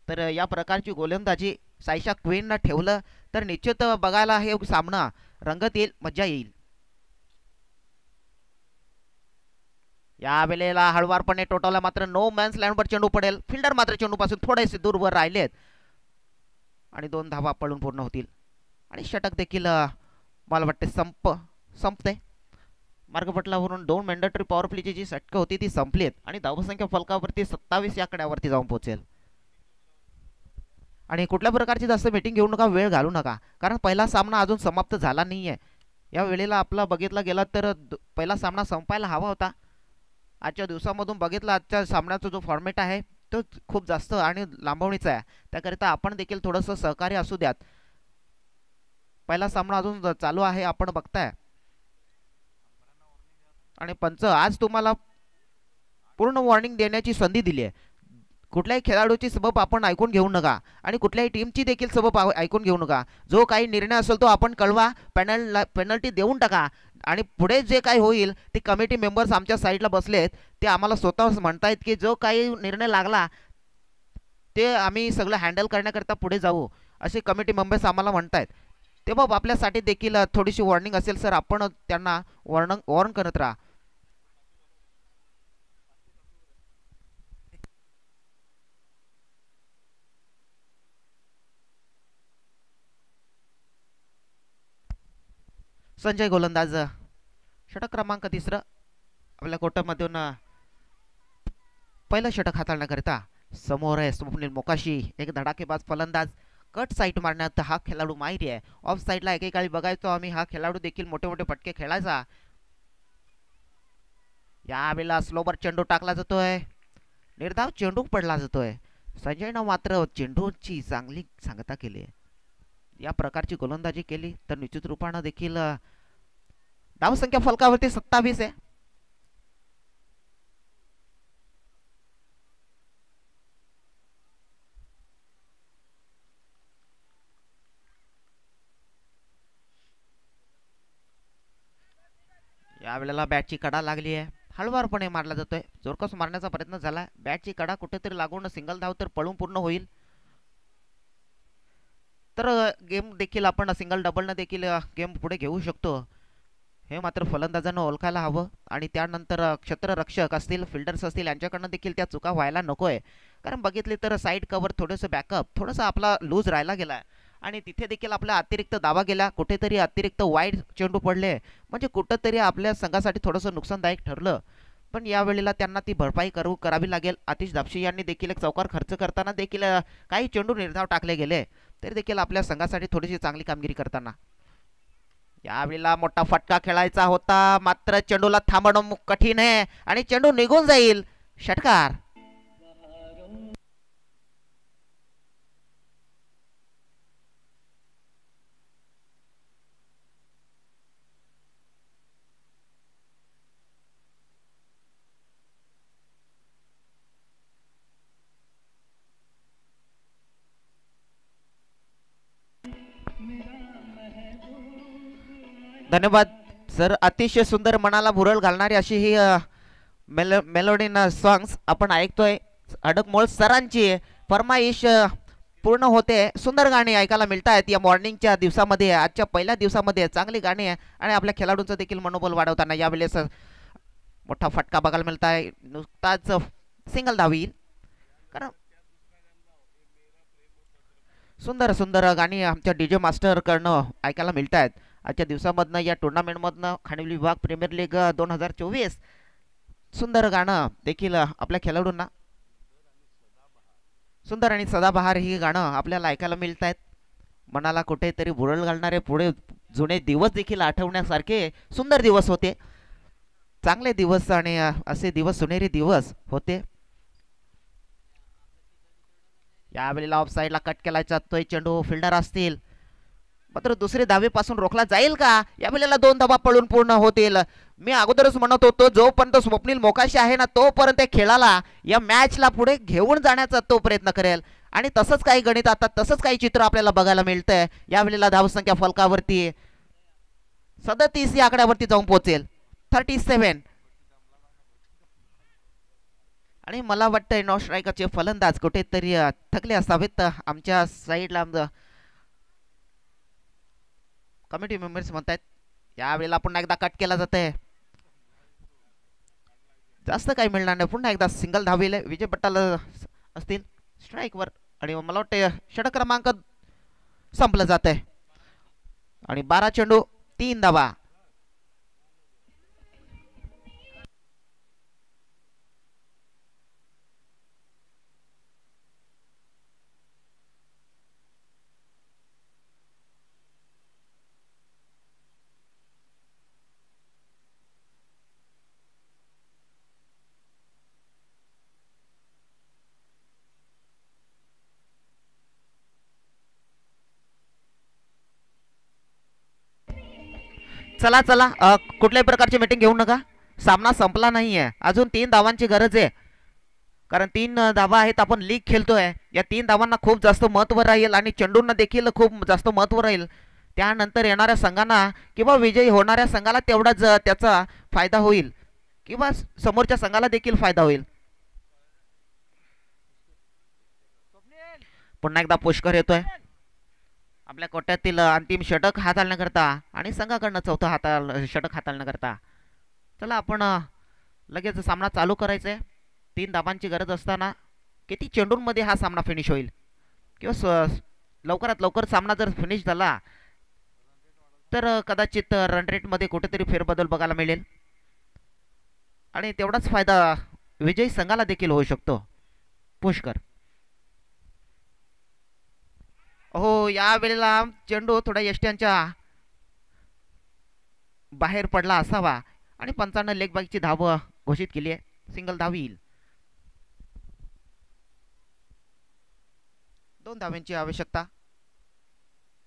तर या प्रकारची गोलंदाजी सायशा क्वीननं ठेवलं तर निश्चित बघायला हे सामना रंगत येईल. मजा येईल. या वेळेला हळवारपणे टोटवला मात्र नो मॅन्स लँडवर चेंडू पडेल. फिल्डर मात्र चेंडूपासून थोडेसे दूरवर राहिलेत आणि 2 धावा पळून पूर्ण होतील आणि षटक देखील मला वाटते संपते. मार्गपटलावरून 2 मॅन्डेटरी पॉवर प्लेची जी षटकं होती ती संपलीत आणि धावसंख्या फलकावरती 27 या आकड्यावरती जाऊन पोहोचेल. आणि कुठल्या प्रकारची जास्त मीटिंग घेऊ नका. वेळ घालू नका कारण पहिला सामना अजून समाप्त झाला नाहीये. या वेळेला आपला बघितला गेला तर पहिला सामना संपायला हवा होता. आजच्या दिवसामधून बघितला आजच्या सामन्याचा जो फॉर्मॅट आहे तो खूप जास्त आणि लांबवणीचा आहे. त्याकरिता आपण देखील थोडंसं सहकार्य असू द्यात. पहिला सामना अजून चालू आहे आपण बघताय आणि पंच आज तुम्हाला पूर्ण वॉर्निंग देण्याची संधी दिली आहे. कुठल्याही खेळाडूची सबब आपण ऐकून घेऊ नका आणि कुठल्याही टीमची देखील सबब ऐकून घेऊ नका. जो काही निर्णय असेल तो आपण कळवा. पेनल्टी देऊन टाका आणि पुढे जे काही होईल ते कमिटी मेंबर्स आमच्या साईडला बसलेत ते आम्हाला स्वतःच म्हणतायत की जो काही निर्णय लागला ते आम्ही सगळं हँडल करण्याकरता पुढे जाऊ असे कमिटी मेंबर्स आम्हाला म्हणतायत. तेव्हा आपल्यासाठी देखील थोडीशी वॉर्निंग असेल सर आपण त्यांना वॉर्न करत राहा. संजय गोलंदाज षटक क्रमांक 3 आपल्या कोर्टामधून पहिलं षटक हाताळण्याकरिता समोर आहे स्वप्नील मोकाशी. एक धडाकेबाज फलंदाज. कट साईट मारण्यात हा खेळाडू माहिती आहे. ऑफ साईडला एकेकाळी बघायचो आम्ही हा खेळाडू देखील मोठे मोठे फटके खेळायचा. यावेळेला स्लोवर चेंडू टाकला जातोय. निर्धाव चेंडू पडला जातोय. संजयनं मात्र चेंडूची चांगली सांगता केली. या प्रकारची गोलंदाजी केली तर निश्चित रूपानं देखील धावसंख्या फलकावरती 27 आहे. यावेळेला बॅटची कडा लागली आहे. हळवारपणे मारला जातोय. जोरकस मारण्याचा प्रयत्न झाला. बॅटची कडा कुठेतरी लागून सिंगल धाव तर पळून पूर्ण होईल. तर गेम देखील आपण सिंगल डबलनं देखील गेम पुढे घेऊ शकतो, हे मात्र फलंदाजांना ओळखायला हवं. आणि त्यानंतर क्षेत्ररक्षक असतील, फिल्डर्स असतील, यांच्याकडनं देखील त्या चुका व्हायला नको आहे. कारण बघितली तर साईड कव्हर थोडंसं बॅकअप थोडंसं आपला लूज राहिला गेला आहे आणि तिथे देखील आपला अतिरिक्त दावा गेला, कुठेतरी अतिरिक्त वाईड चेंडू पडले, म्हणजे कुठंतरी आपल्या संघासाठी थोडंसं नुकसानदायक ठरलं. पण यावेळेला त्यांना ती भरपाई करावी लागेल. आतिश दापशी यांनी देखील एक चौकार खर्च करताना देखील काही चेंडू निर्धाव टाकले गेले, तरी देखील आपल्या संघासाठी थोडीशी चांगली कामगिरी करताना. यावेळेला मोठा फटका खेळायचा होता, मात्र चेंडूला थांबवणं कठीण आहे आणि चेंडू निघून जाईल. षटकार. धन्यवाद सर. अतिशय सुंदर, मनाला भुरळ घालणारी अशी ही मेलोडीन सॉंग्स आपण ऐकतोय. अडकमोळ सरांची फरमाईश पूर्ण होते. सुंदर गाणी ऐकायला मिळत आहेत या मॉर्निंगच्या दिवसामध्ये, आजच्या पहिल्या दिवसामध्ये चांगली गाणी आहे आणि आपल्या खेळाडूंचं देखील मनोबल वाढवताना यावेळेस मोठा फटका बघायला मिळत आहे. नुकताच सिंगल धावी. कारण सुंदर सुंदर गाणी आमच्या डीजे मास्टरकडनं ऐकायला मिळत आहेत आजच्या दिवसामधनं, या टुर्नामेंटमधनं. खानिवली विभाग प्रीमियर लीग 2024 सुंदर गाणं देखील आपल्या खेळाडूंना, सुंदर आणि सदाबहार ही गाणं आपल्याला ऐकायला मिळत आहेत. मनाला कुठेतरी भुरळ घालणारे, पुढे जुने दिवस देखील आठवण्यासारखे सुंदर दिवस होते, चांगले दिवस आणि असे दिवस सुनेरी दिवस होते. यावेळेला ऑफ साईडला कट केला जातोय चेंडू, फिल्डर असतील, मात्र दुसरी धावेपासून रोखला जाईल का? यावेळेला 2 धावा पळून पूर्ण होतील. मी अगोदरच म्हणत होतो, जोपर्यंत स्वप्नील मोकाशी आहे ना, तोपर्यंत खेळाला, या मॅचला पुढे घेऊन जाण्याचा तो प्रयत्न करेल. आणि तसंच काही गणित, आता तसंच काही चित्र आपल्याला बघायला मिळतंय. यावेळेला धावसंख्या फलकावरती 37 या आकड्यावरती जाऊन पोहोचेल, 37. आणि मला वाटतंय नो स्ट्रायकरचे फलंदाज कुठेतरी थकले असावेत. आमच्या साईडला कमिटी मेंबर्स म्हणतात. यावेळेला पुन्हा एकदा कट केला जातंय, जास्त काही मिळणार नाही. पुन्हा एकदा सिंगल धावेले विजय पट्टाल असतील स्ट्राईकवर आणि मला वाटतं षटक क्रमांक संपलं जात आहे. आणि 12 चेंडू 3 धावा. चला चला, कुठल्याही प्रकारची मीटिंग घेऊ नका. सामना संपला नाहीये, अजून 3 धावांची गरज आहे. कारण 3 धावा आहेत, आपण लीग खेळतोय. या 3 धावांना खूप जास्त महत्त्व राहील आणि चेंडूंना देखील खूप जास्त महत्त्व राहील. त्यानंतर येणाऱ्या संघांना किंवा विजयी होणाऱ्या संघाला तेवढाच त्याचा फायदा होईल किंवा समोरच्या संघाला देखील फायदा होईल. पुन्हा एकदा पुष्कर येतोय आपल्या कोट्यातील अंतिम षटक हाताळण्याकरता आणि संघाकडनं चौथं षटक हाताळण्याकरता. चला आपण लगेच सामना चालू करायचा आहे. 3 धावांची गरज असताना किती चेंडूंमध्ये हा सामना फिनिश होईल किंवा लवकरात लवकर सामना जर फिनिश झाला तर कदाचित रन रेटमध्ये कुठेतरी फेरबदल बघायला मिळेल आणि तेवढाच फायदा विजयी संघाला देखील होऊ शकतो. पुष्कर, हो, या वेळेला चेंडू थोडा यष्ट्यांच्या बाहेर पडला असावा आणि पंचांना लेग बाईकची धाव घोषित केली आहे. सिंगल धाव येईल. 2 धावांची आवश्यकता.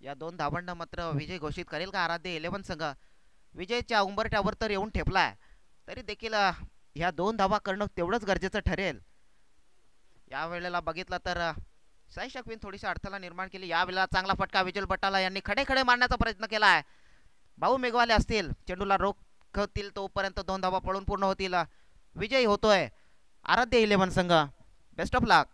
या 2 धावांना मात्र विजय घोषित करेल का आराध्य 11 संघ? विजयच्या उंबरठ्यावर तर येऊन ठेपलाय, तरी देखील ह्या 2 धावा करणं तेवढंच गरजेचं ठरेल. या वेळेला बघितलं तर साई शकवीन थोडीशी अडथळा निर्माण केली. यावेळेला चांगला फटका विजय बट्टाला यांनी खडे खडे मारण्याचा प्रयत्न केला आहे. भाऊ मेघवाले असतील, चेंडूला रोखतील तोपर्यंत 2 धावा पळून पूर्ण होतील. विजयी होतोय आराध्य 11 संघ. Best of luck.